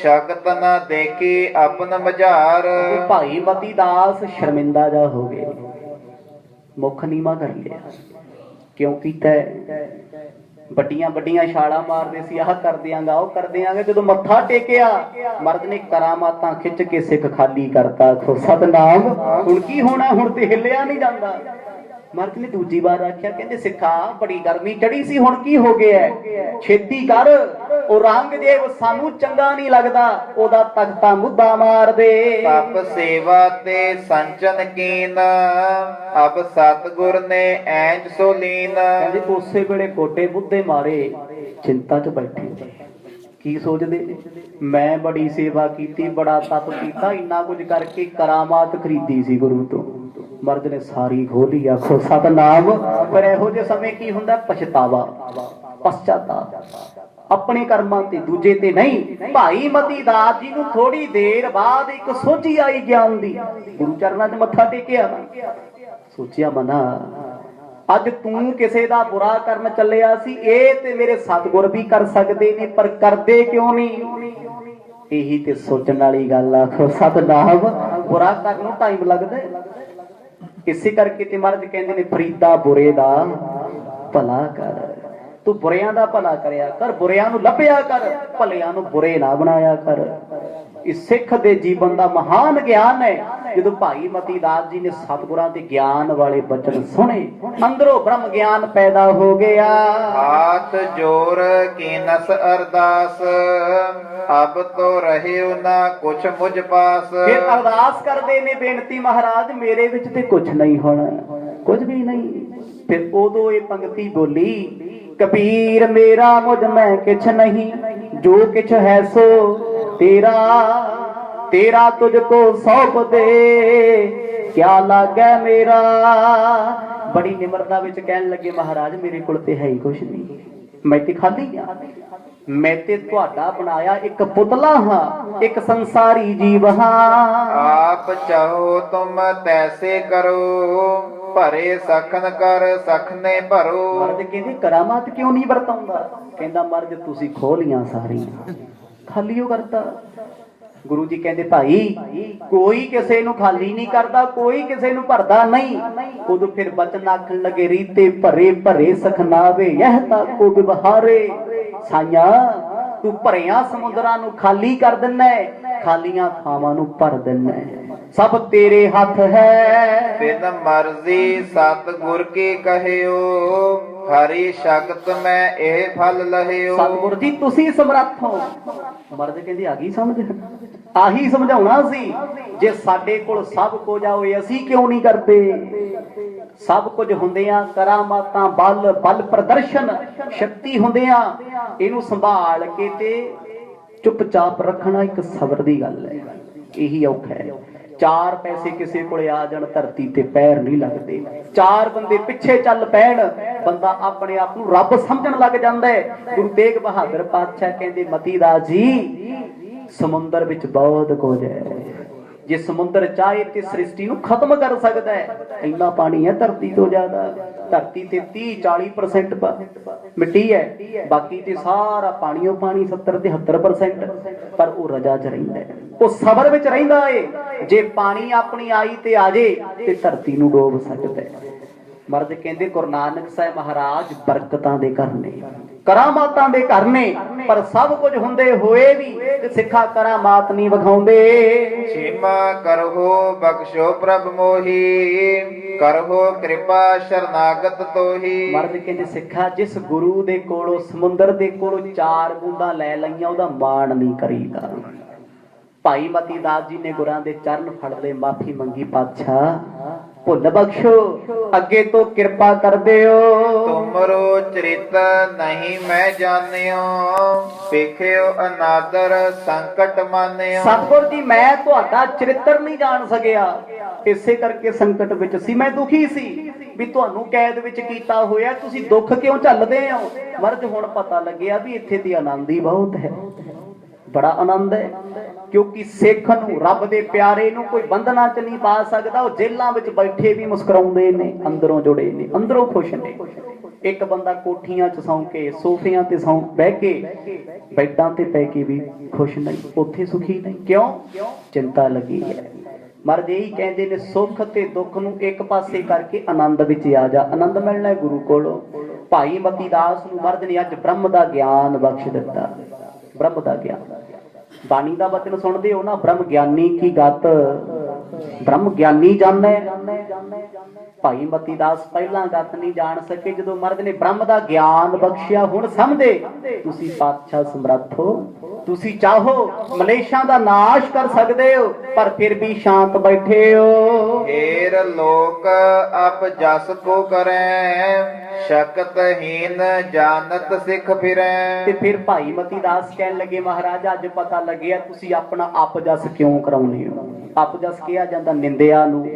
ਸ਼ਕਤ ਨਾ ਦੇਖੀ ਆਪਨ ਮਝਾਰ। ਭਾਈ ਮਤੀ ਦਾਸ ਸ਼ਰਮਿੰਦਾ ਜਾ ਹੋ ਗਏ, ਮੁੱਖ ਨੀਵਾਂ ਕਰ ਲਿਆ। ਕਿਉਂ ਕੀਤਾ? ਵੱਡੀਆਂ ਵੱਡੀਆਂ ਛਾਲਾਂ ਮਾਰਦੇ ਸੀ, ਆਹ ਕਰ ਦਿਆਂਗਾ, ਉਹ ਕਰ ਦਿਆਂਗਾ। ਜਦੋਂ ਮੱਥਾ ਟੇਕਿਆ, ਮਰਦ ਨੇ ਕਰਾਮਾਤਾਂ ਖਿੱਚ ਕੇ ਸਿੱਖ ਖਾਲੀ ਕਰਤਾ। ਸਤਨਾਮ। ਹੁਣ ਕੀ ਹੋਣਾ? ਹੁਣ ਤੇ ਹਿੱਲਿਆ ਨਹੀਂ ਜਾਂਦਾ। ਮਰਦ ਨੇ ਦੂਜੀ ਵਾਰ ਆਖਿਆ, ਕਹਿੰਦੇ ਸਿੱਖਾ ਬੜੀ ਗਰਮੀ ਚੜੀ ਸੀ, ਹੁਣ ਕੀ ਹੋ ਗਿਆ? ਛੇਤੀ ਕਰ, ਔਰੰਗਜ਼ੇਬ ਸਾਨੂੰ ਚੰਗਾ ਨਹੀਂ ਲੱਗਦਾ, ਉਹਦਾ ਤਖਤਾ ਮੁੱਦਾ ਮਾਰ ਦੇ। ਤਪ ਸੇਵਾ ਤੇ ਸੰਚਨ ਕੀਨ, ਅਬ ਸਤਿਗੁਰ ਨੇ ਐਂਚ ਸੋ ਲੀਨ। ਕਹਿੰਦੇ ਉਸੇ ਵੇਲੇ ਗੋਡੇ ਬੁੱਧੇ ਮਾਰੇ, ਚਿੰਤਾ 'ਚ ਬੈਠੇ। ਕੀ ਸੋਚਦੇ ਨੇ? ਮੈਂ ਬੜੀ ਸੇਵਾ ਕੀਤੀ, ਬੜਾ ਤਪ ਕੀਤਾ, ਇੰਨਾ ਕੁਝ ਕਰਕੇ ਕਰਾਮਾਤ ਖਰੀਦੀ ਸੀ ਗੁਰੂ ਤੋਂ। ਮਰਦ ਨੇ ਸਾਰੀ ਖੋਲੀ। ਆਖੋ ਸਤਨਾਮ। ਪਰ ਇਹੋ ਜਿਹੇ ਸਮੇਂ ਕੀ ਹੁੰਦਾ? ਪਛਤਾਵਾ, ਪਛਤਾਵਾ ਆਪਣੇ ਕਰਮਾਂ ਤੇ, ਦੂਜੇ ਤੇ ਨਹੀਂ। ਭਾਈ ਮਤੀ ਦਾਸ ਜੀ ਨੂੰ ਥੋੜੀ ਦੇਰ ਬਾਅਦ ਇੱਕ ਸੋਝੀ ਆਈ ਗਿਆਨ ਦੀ। ਗੁਰੂ ਚਰਨਾਂ 'ਚ ਮੱਥਾ ਟੇਕਿਆ, ਸੋਚਿਆ ਮਨਾ ਅੱਜ ਤੂੰ ਕਿਸੇ ਦਾ ਬੁਰਾ ਕਰਨ ਚੱਲਿਆ ਸੀ, ਇਹ ਤੇ ਮੇਰੇ ਸਤਿਗੁਰ ਵੀ ਕਰ ਸਕਦੇ ਨੇ, ਪਰ ਕਰਦੇ ਕਿਉਂ ਨਹੀਂ? ਇਹੀ ਤੇ ਸੋਚਣ ਵਾਲੀ ਗੱਲ। ਆਖੋ ਸਤਨਾਮ। ਬੁਰਾ ਕਰਨ ਨੂੰ ਟਾਈਮ ਲੱਗਦਾ, ਇਸੇ ਕਰਕੇ ਤੇ ਮਹਾਰਾਜ ਕਹਿੰਦੇ ਨੇ ਫਰੀਦਾ ਬੁਰੇ ਦਾ ਭਲਾ ਕਰ। ਤੂੰ ਬੁਰਿਆਂ ਦਾ ਭਲਾ ਕਰਿਆ ਕਰ, ਬੁਰਿਆਂ ਨੂੰ ਲੱਭਿਆ ਕਰ, ਭਲਿਆਂ ਨੂੰ ਬੁਰੇ ਨਾ ਬਣਾਇਆ ਕਰ। ਇਸ ਸਿੱਖ ਦੇ ਜੀਵਨ ਦਾ ਮਹਾਨ ਗਿਆਨ ਹੈ। ਜਦੋਂ ਭਾਈ ਮਤੀ ਦਾਸ ਜੀ ਨੇ ਸਤਿਗੁਰਾਂ ਦੇ ਗਿਆਨ ਵਾਲੇ ਬਚਨ ਸੁਣੇ, ਅੰਦਰੋਂ ਬ੍ਰਹਮ ਗਿਆਨ ਪੈਦਾ ਹੋ ਗਿਆ। ਹਾਥ ਜੋਰ ਕੀਨਸ ਅਰਦਾਸ, ਅਬ ਤੋ ਰਹਿਓ ਨਾ ਕੁਛ ਮੁਝ ਪਾਸ। ਫਿਰ ਅਰਦਾਸ ਕਰਦੇ ਨੇ, ਬੇਨਤੀ ਮਹਾਰਾਜ ਮੇਰੇ ਵਿੱਚ ਤੇ ਕੁਛ ਨਹੀਂ ਹੋਣਾ, ਕੁਝ ਵੀ ਨਹੀਂ। ਫਿਰ ਉਦੋਂ ਇਹ ਪੰਕਤੀ ਬੋਲੀ, ਕਬੀਰ ਮੇਰਾ ਮੁਝ ਮੈਂ ਕਿਛ ਨਹੀਂ, ਜੋ ਕਿਛ ਹੈ ਸੋ ਤੇਰਾ, ਤੇਰਾ ਤੁਝ ਕੋ ਸੌਂਪ ਦੇ, ਕਿਆ ਲਾਗੈ ਮੇਰਾ। ਬੜੀ ਨਿਮਰਤਾ ਵਿੱਚ ਕਹਿਣ ਲੱਗੇ, ਮਹਾਰਾਜ ਮੇਰੇ ਕੋਲ ਤੇ ਹੈ ਹੀ ਕੁਛ ਨਹੀਂ, ਮੈਂ ਤੇ ਖਾਲੀ ਆ। ਮੈਂ ਤੇ ਤੁਹਾਡਾ ਬਣਾਇਆ ਇੱਕ ਪੁਤਲਾ ਹਾਂ, ਇੱਕ ਸੰਸਾਰੀ ਜੀਵ ਹਾਂ। ਆਪ ਚਾਹੋ ਤੁਮ ਤੈਸੇ ਕਰੋ, ਭਰੇ ਸਖਨ ਕਰ ਸਖਨੇ ਭਰੋ। ਮਰਦ ਕਹਿੰਦੇ ਕਰਾਮਾਤ ਕਿਉਂ ਨਹੀਂ ਵਰਤਾਉਂਦਾ? ਕਹਿੰਦਾ ਮਰਦ ਤੁਸੀਂ ਖੋਲੀਆਂ ਸਾਰੀਆਂ, ਖਾਲੀਓ ਕਰਤਾ। ਗੁਰੂ ਜੀ ਕਹਿੰਦੇ ਭਾਈ ਕੋਈ ਕਿਸੇ ਨੂੰ ਖਾਲੀ ਨਹੀਂ ਕਰਦਾ, ਕੋਈ ਕਿਸੇ ਨੂੰ ਭਰਦਾ ਨਹੀਂ। ਉਦੋਂ ਫਿਰ ਬਚਨ ਆਖਣ ਲੱਗੇ, ਰੀਤੇ ਭਰੇ ਭਰੇ ਸਖਨਾਵੇ ਯਹ ਤਾ ਕੋ ਵਿਵਹਾਰੇ। ਸਾਈਆਂ ਤੂੰ ਭਰਿਆ ਸਮੁੰਦਰਾਂ ਨੂੰ ਖਾਲੀ ਕਰ ਦਿੰਦਾ, ਖਾਲੀਆਂ ਥਾਵਾਂ ਨੂੰ ਭਰ ਦਿੰਦਾ, ਸਭ ਤੇਰੇ ਹੱਥ ਹੈ। ਬਿਨ ਮਰਜ਼ੀ ਸਤਿਗੁਰ ਕੀ ਕਹਿਓ, ਹਰੀ ਸ਼ਕਤ ਮੈਂ ਇਹ ਫਲ ਲਹਿਓ। ਸਤਿਗੁਰ ਜੀ ਤੁਸੀਂ ਸਮਰੱਥ ਹੋ। ਮਰਦ ਕਹਿੰਦੇ ਆ ਗਈ ਸਮਝ, ਆਹੀ ਸਮਝਾਉਣਾ ਸੀ। ਜੇ ਸਾਡੇ ਕੋਲ ਸਭ ਕੁਝ ਆ ਹੋਏ ਅਸੀਂ ਕਿਉਂ ਨਹੀਂ ਕਰਦੇ? ਸਭ ਕੁਝ ਹੁੰਦਿਆਂ ਕਰਾਮਾਤਾਂ, ਬਲ ਪ੍ਰਦਰਸ਼ਨ, ਸ਼ਕਤੀ ਹੁੰਦਿਆਂ ਇਹਨੂੰ ਸੰਭਾਲ ਕੇ ਤੇ ਚੁੱਪਚਾਪ ਰੱਖਣਾ ਇੱਕ ਸਬਰ ਦੀ ਗੱਲ ਹੈ। ਇਹੀ ਔਖਾ ਹੈ। ਚਾਰ ਪੈਸੇ ਕਿਸੇ ਕੋਲੇ ਆ ਜਾਣ ਧਰਤੀ ਤੇ ਪੈਰ ਨਹੀਂ ਲੱਗਦੇ। ਚਾਰ ਬੰਦੇ ਪਿੱਛੇ ਚੱਲ ਪੈਣ ਬੰਦਾ ਆਪਣੇ ਆਪ ਨੂੰ ਰੱਬ ਸਮਝਣ ਲੱਗ ਜਾਂਦਾ ਹੈ। ਗੁਰੂ ਤੇਗ ਬਹਾਦਰ ਪਾਤਸ਼ਾਹ ਕਹਿੰਦੇ ਮਤੀ ਦਾਸ ਜੀ ਸਮੁੰਦਰ ਵਿੱਚ ਬਹੁਤ ਕੁਝ ਹੈ। ਜੇ ਸਮੁੰਦਰ ਚਾਹੇ ਤੇ ਸ੍ਰਿਸ਼ਟੀ ਨੂੰ ਖਤਮ ਕਰ ਸਕਦਾ ਹੈ। ਇੰਨਾ ਪਾਣੀ ਹੈ ਧਰਤੀ ਤੋਂ ਜ਼ਿਆਦਾ। ਧਰਤੀ ਤੇ 30-40% ਮਿੱਟੀ ਹੈ, ਬਾਕੀ ਤੇ ਸਾਰਾ ਪਾਣੀਓ ਪਾਣੀ 70-73%। ਪਰ ਉਹ ਰਜਾ ਚ ਰਹਿੰਦਾ ਹੈ, ਉਹ ਸਬਰ ਵਿੱਚ ਰਹਿੰਦਾ ਏ। ਜੇ ਪਾਣੀ ਆਪਣੀ ਆਈ ਤੇ ਆ ਜੇ ਤੇ ਧਰਤੀ ਨੂੰ ਡੋਬ ਸਕਦਾ ਹੈ। ਮਰਦ ਕਹਿੰਦੇ ਗੁਰੂ ਨਾਨਕ ਸਾਹਿਬ ਮਹਾਰਾਜ ਬਰਕਤਾਂ ਦੇ ਘਰ ਨੇ, ਕਰਾਮਾਤਾਂ ਦੇ ਘਰ ਨੇ, ਪਰ ਸਭ ਕੁਝ ਹੁੰਦੇ ਹੋਏ ਵੀ ਸਿੱਖਾ ਕਰਾਮਾਤ ਨਹੀਂ ਵਿਖਾਉਂਦੇ। ਛੇਮਾ ਕਰਹੁ ਬਖਸ਼ੋ ਪ੍ਰਭ ਮੋਹੀ, ਕਰਹੁ ਕਿਰਪਾ ਸ਼ਰਨਾਗਤ ਤੋਹੀ। ਮਰਦ ਕਹਿੰਦੇ ਸਿੱਖਾ ਜਿਸ ਗੁਰੂ ਦੇ ਕੋਲੋਂ ਸਮੁੰਦਰ ਦੇ ਕੋਲੋਂ 4 ਬੂੰਦਾਂ ਲੈ ਲਈਆਂ ਉਹਦਾ ਮਾਣ ਨਹੀਂ ਕਰੀਦਾ। ਭਾਈ ਮਤੀ ਦਾਸ ਜੀ ਨੇ ਗੁਰਾਂ ਦੇ ਚਰਨ ਫੜ ਲਏ, ਮਾਫੀ ਮੰਗੀ, ਪਾਤਸ਼ਾਹ ਭੁੱਲ ਬਖਸ਼ੋ, ਅੱਗੇ ਤੋਂ ਕਿਰਪਾ ਕਰ ਦਿਓ। ਤੁਮਰੋ ਚਰਿਤ ਨਹੀਂ ਮੈਂ ਜਾਣਿਓ, ਵੇਖਿਓ ਅਨਾਦਰ ਸੰਕਟ ਮਾਨਿਓ। ਸਤਿਗੁਰ ਜੀ ਮੈਂ ਤੁਹਾਡਾ ਚਰਿੱਤਰ ਨਹੀਂ ਜਾਣ ਸਕਿਆ, ਇਸੇ ਕਰਕੇ ਸੰਕਟ ਵਿੱਚ ਸੀ, ਮੈਂ ਦੁਖੀ ਸੀ ਵੀ ਤੁਹਾਨੂੰ ਕੈਦ ਵਿੱਚ ਕੀਤਾ ਹੋਇਆ, ਤੁਸੀਂ ਦੁੱਖ ਕਿਉਂ ਝੱਲਦੇ ਹੋ? ਮਰਦ ਹੁਣ ਪਤਾ ਲੱਗਿਆ ਵੀ ਇੱਥੇ ਦੀ ਆਨੰਦ ਹੀ ਬਹੁਤ ਹੈ, ਬੜਾ ਆਨੰਦ ਹੈ। ਕਿਉਂਕਿ ਸਿੱਖ ਨੂੰ, ਰੱਬ ਦੇ ਪਿਆਰੇ ਨੂੰ ਕੋਈ ਬੰਧਨਾਂ ਚ ਨਹੀਂ ਪਾ ਸਕਦਾ। ਉਹ ਜੇਲਾਂ ਵਿੱਚ ਬੈਠੇ ਵੀ ਮੁਸਕਰਾਉਂਦੇ ਨੇ, ਅੰਦਰੋਂ ਜੁੜੇ ਨੇ, ਅੰਦਰੋਂ ਖੁਸ਼ ਨੇ। ਇੱਕ ਬੰਦਾ ਕੋਠੀਆਂ ਚ ਸੌਂ ਕੇ, ਸੋਫਿਆਂ ਤੇ ਸੌਂ ਬਹਿ ਕੇ, ਬੈਡਾਂ ਤੇ ਪੈ ਕੇ ਵੀ ਖੁਸ਼ ਨਹੀਂ, ਉੱਥੇ ਸੁਖੀ ਨਹੀਂ। ਕਿਉਂ? ਚਿੰਤਾ ਲੱਗੀ ਹੈ। ਮਰਦ ਇਹੀ ਕਹਿੰਦੇ ਨੇ ਸੁੱਖ ਤੇ ਦੁੱਖ ਨੂੰ ਇੱਕ ਪਾਸੇ ਕਰਕੇ ਆਨੰਦ ਵਿੱਚ ਆ ਜਾ, ਆਨੰਦ ਮਿਲਣਾ ਹੈ ਗੁਰੂ ਕੋਲੋਂ। ਭਾਈ ਮਤੀ ਦਾਸ ਨੂੰ ਮਰਦ ਨੇ ਅੱਜ ਬ੍ਰਹਮ ਦਾ ਗਿਆਨ ਬਖਸ਼ ਦਿੱਤਾ। ਬ੍ਰਹਮ ਦਾ ਗਿਆਨ, ਬਾਣੀ ਦਾ ਬਚਨ ਸੁਣਦੇ ਹੋ ਨਾ, ਬ੍ਰਹਮ ਗਿਆਨੀ ਕੀ ਗਤ, ਬ੍ਰਹਮ ਗਿਆਨੀ ਜਾਣੈ। ਭਾਈ ਮਤੀ ਦਾਸ ਪਹਿਲਾਂ ਗਤ ਨਹੀਂ ਜਾਣ ਸਕੇ, ਜਦੋਂ ਮਰਦ ਨੇ ਬ੍ਰਹਮ ਦਾ ਗਿਆਨ ਬਖਸ਼ਿਆ ਹੁਣ ਸਮਝੇ ਤੁਸੀਂ ਪਾਤਸ਼ਾਹ ਸਮਰੱਥ ਹੋ। ਤੁਸੀਂ ਚਾਹੋ ਮਲੇਸ਼ਾਂ ਦਾ ਨਾਸ਼ ਕਰ ਸਕਦੇ ਹੋ, ਪਰ ਫਿਰ ਵੀ ਸ਼ਾਂਤ ਬੈਠੇ ਹੋ। ਏਰ ਲੋਕ ਅਪ ਜਸ ਕੋ ਕਰੈ, ਸ਼ਕਤਹੀਨ ਜਾਣਤ ਸਿੱਖ ਫਿਰੈ। ਤੇ ਫਿਰ ਭਾਈ ਮਤੀ ਦਾਸ ਕਹਿਣ ਲੱਗੇ ਮਹਾਰਾਜ ਅੱਜ ਪਤਾ ਲੱਗਿਆ ਤੁਸੀਂ ਆਪਣਾ ਅਪਜਸ ਕਿਉਂ ਕਰਾਉਂਦੇ ਹੋ। ਅਪਜਸ ਕਿਹਾ ਜਾਂਦਾ ਨਿੰਦਿਆ ਨੂੰ।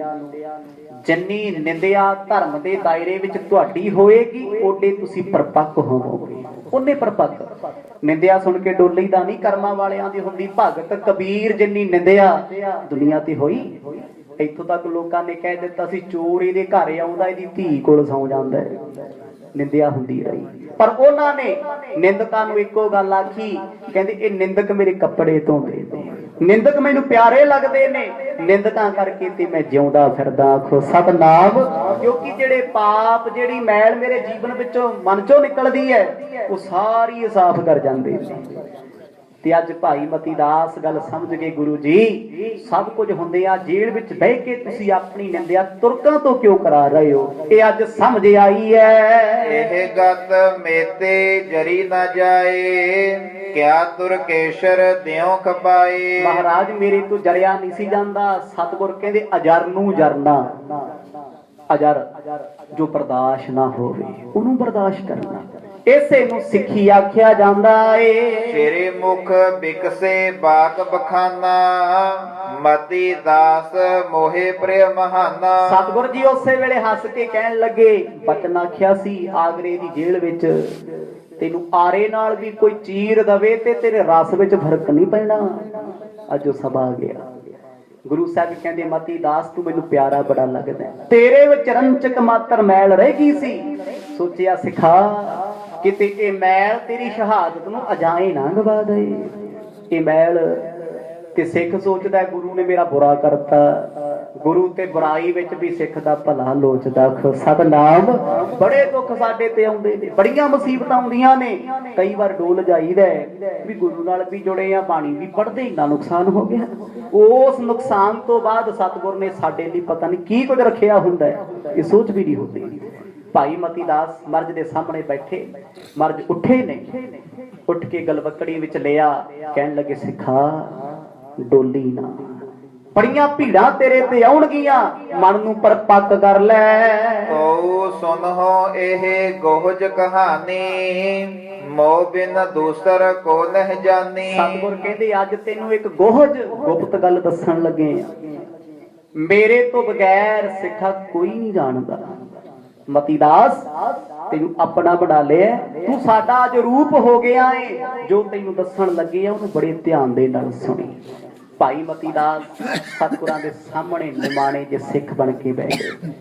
ਜਿੰਨੀ ਨਿੰਦਿਆ ਧਰਮ ਦੇ ਦਾਇਰੇ ਵਿੱਚ ਤੁਹਾਡੀ ਹੋਏਗੀ ਓਡੇ ਤੁਸੀਂ ਪਰਪੱਕ ਹੋਵੋਗੇ, ਉਹਨੇ ਪਰਪੱਕ। ਨਿੰਦਿਆ ਸੁਣ ਕੇ ਡੋਲੀਦਾ ਨਹੀਂ, ਕਰਮਾਂ ਵਾਲਿਆਂ ਦੀ ਹੁੰਦੀ। ਭਗਤ ਕਬੀਰ ਜਿੰਨੀ ਨਿੰਦਿਆ ਦੁਨੀਆ ਤੇ ਹੋਈ। ਇੱਥੋਂ ਤੱਕ ਲੋਕਾਂ ਨੇ ਕਹਿ ਦਿੱਤਾ ਸੀ ਚੋਰ ਇਹਦੇ ਘਰ ਆਉਂਦਾ ਇਹਦੀ ਧੀ ਕੋਲ ਸੌ ਜਾਂਦਾ ਹੈ। ਨਿੰਦਿਆ ਹੁੰਦੀ ਰਹੀ, ਪਰ ਉਹਨਾਂ ਨੇ ਨਿੰਦਕਾਂ ਨੂੰ ਇੱਕੋ ਗੱਲ ਆਖੀ, ਕਹਿੰਦੇ ਇਹ ਨਿੰਦਕ ਮੇਰੇ ਕੱਪੜੇ ਧੋਂਦੇ ਨੇ, ਨਿੰਦਕ ਮੈਨੂੰ ਪਿਆਰੇ ਲੱਗਦੇ ਨੇ, ਨਿੰਦਕਾਂ ਕਰਕੇ ਤੇ ਮੈਂ ਜਿਉਂਦਾ ਫਿਰਦਾ। ਆਖੋ ਸਤਨਾਮ। ਕਿਉਂਕਿ ਜਿਹੜੇ ਪਾਪ, ਜਿਹੜੀ ਮੈਲ ਮੇਰੇ ਜੀਵਨ ਵਿੱਚੋਂ, ਮਨ ਚੋਂ ਨਿਕਲਦੀ ਹੈ, ਉਹ ਸਾਰੀ ਸਾਫ਼ ਕਰ ਜਾਂਦੇ ਨੇ। ਤੇ ਅੱਜ ਭਾਈ ਮਤੀ ਦਾਸ ਗੱਲ ਸਮਝ ਗਏ, ਗੁਰੂ ਜੀ ਸਭ ਕੁਝ ਹੁੰਦੇ ਆ, ਜੇਲ੍ਹ ਵਿੱਚ ਬਹਿ ਕੇ ਤੁਸੀਂ ਆਪਣੀ ਨਿੰਦਿਆ ਤੁਰਕਾਂ ਤੋਂ ਕਿਉਂ ਕਰਾ ਰਹੇ ਹੋ? ਇਹ ਅੱਜ ਸਮਝ ਆਈ ਹੈ। ਇਹ ਗਤ ਮੇਤੇ ਜਰੀ ਨਾ ਜਾਏ, ਕਿਆ ਤੁਰਕੇਸ਼ਰ ਦਿਓ ਖਪਾਏ। ਮਹਾਰਾਜ ਮੇਰੇ ਤੋਂ ਜਰਿਆ ਨਹੀਂ ਸੀ ਜਾਂਦਾ। ਸਤਿਗੁਰ ਕਹਿੰਦੇ ਅਜਰ ਨੂੰ ਜਰਨਾ, ਅਜਰ ਜੋ ਬਰਦਾਸ਼ਤ ਨਾ ਹੋਵੇ ਉਹਨੂੰ ਬਰਦਾਸ਼ਤ ਕਰਨਾ, ਇਸੇ ਨੂੰ ਸਿੱਖੀ ਆਖਿਆ ਜਾਂਦਾ ਏ। ਤੇਰੇ ਮੁਖ ਬਿਕਸੇ ਬਾਕ ਬਖਾਨਾ, ਮਤੀ ਦਾਸ ਮੋਹੇ ਪ੍ਰਿਯ ਮਹਾਨਾ। ਸਤਿਗੁਰ ਜੀ ਉਸੇ ਵੇਲੇ ਹੱਸ ਕੇ ਕਹਿਣ ਲੱਗੇ, ਬਚਨ ਆਖਿਆ ਸੀ ਆਗਰੇ ਦੀ ਜੇਲ੍ਹ ਵਿੱਚ, ਤੈਨੂੰ ਆਰੇ ਨਾਲ ਵੀ ਕੋਈ ਚੀਰ ਦਵੇ ਤੇ ਤੇਰੇ ਰਸ ਵਿੱਚ ਫਰਕ ਨਹੀਂ ਪੈਣਾ। ਅੱਜ ਉਹ ਸਭ ਆ ਗਿਆ। ਗੁਰੂ ਸਾਹਿਬ ਕਹਿੰਦੇ ਮਤੀ ਦਾਸ ਤੂੰ ਮੈਨੂੰ ਪਿਆਰਾ ਬੜਾ ਲੱਗਦਾ, ਤੇਰੇ ਵਿੱਚ ਰੰਚਕ ਮਾਤਰ ਮੈਲ ਰਹਿ ਗਈ ਸੀ। ਸੋਚਿਆ ਸਿਖਾ ਕਿਤੇ ਇਹ ਮੈਲ ਤੇਰੀ ਸ਼ਹਾਦਤ ਨੂੰ ਅਜਾਏ ਨਾ ਗਵਾ ਦੇ। ਇਹ ਮੈਲ ਤੇ ਸਿੱਖ ਸੋਚਦਾ ਗੁਰੂ ਨੇ ਮੇਰਾ ਬੁਰਾ ਕਰਤਾ, ਗੁਰੂ ਤੇ ਬੁਰਾਈ ਵਿੱਚ ਵੀ ਸਿੱਖ ਦਾ ਭਲਾ ਲੋਚਦਾ। ਸਤਨਾਮ। ਬੜੇ ਦੁੱਖ ਸਾਡੇ ਤੇ ਆਉਂਦੇ ਨੇ, ਬੜੀਆਂ ਮੁਸੀਬਤਾਂ ਆਉਂਦੀਆਂ ਨੇ। ਕਈ ਵਾਰ ਡੋਲ ਜਾਈਦਾ ਵੀ ਗੁਰੂ ਨਾਲ ਵੀ ਜੁੜੇ ਆ, ਬਾਣੀ ਵੀ ਪੜ੍ਹਦੇ, ਇੰਨਾ ਨੁਕਸਾਨ ਹੋ ਗਿਆ। ਉਸ ਨੁਕਸਾਨ ਤੋਂ ਬਾਅਦ ਸਤਿਗੁਰ ਨੇ ਸਾਡੇ ਲਈ ਪਤਾ ਨਹੀਂ ਕੀ ਕੁਝ ਰੱਖਿਆ ਹੁੰਦਾ, ਇਹ ਸੋਚ ਵੀ ਨਹੀਂ ਹੁੰਦੀ। ਭਾਈ ਮਤੀ ਦਾਸ ਮਰਜ ਦੇ ਸਾਹਮਣੇ ਬੈਠੇ, ਮਰਜ ਉੱਠੇ ਨੇ, ਉੱਠ ਕੇ ਗਲਵਕੜੀ ਵਿੱਚ ਲਿਆ, ਕਹਿਣ ਲੱਗੇ ਸਿੱਖਾ ਡੋਲੀ ਨਾ, ਬੜੀਆਂ ਭੀੜਾਂ ਤੇਰੇ ਤੇ ਆਉਣਗੀਆਂ, ਮਨ ਨੂੰ ਪਰਪੱਕ ਕਰ ਲੈ। ਓ ਸੁਨਹੁ ਇਹ ਗੋਹਜ ਕਹਾਣੀ, ਮੋਹ ਬਿਨ ਦੂਸਰ ਕੋ ਨਹਿ ਜਾਣੀ। ਸਤਿਗੁਰ ਕਹਿੰਦੇ ਅੱਜ ਤੈਨੂੰ ਇੱਕ ਗੋਹਜ ਗੁਪਤ ਗੱਲ ਦੱਸਣ ਲੱਗੇ ਆ, ਮੇਰੇ ਤੋਂ ਬਗੈਰ ਸਿੱਖਾ ਕੋਈ ਨਹੀਂ ਜਾਣਦਾ। ਮਤੀ ਦਾਸ ਤੈਨੂੰ ਆਪਣਾ ਬਣਾ ਲਿਆ, ਤੂੰ ਸਾਡਾ ਅੱਜ ਰੂਪ ਹੋ ਗਿਆ ਏ, ਜੋ ਤੈਨੂੰ ਦੱਸਣ ਲੱਗੇ ਆ ਉਹਨੂੰ ਬੜੇ ਧਿਆਨ ਦੇ ਨਾਲ ਸੁਣੀ। ਭਾਈ ਮਤੀ ਦਾਸ ਸਤਿਗੁਰਾਂ ਦੇ ਸਾਹਮਣੇ ਨਿਮਾਣੇ ਜੇ ਸਿੱਖ ਬਣ ਕੇ ਬਹਿ ਗਏ।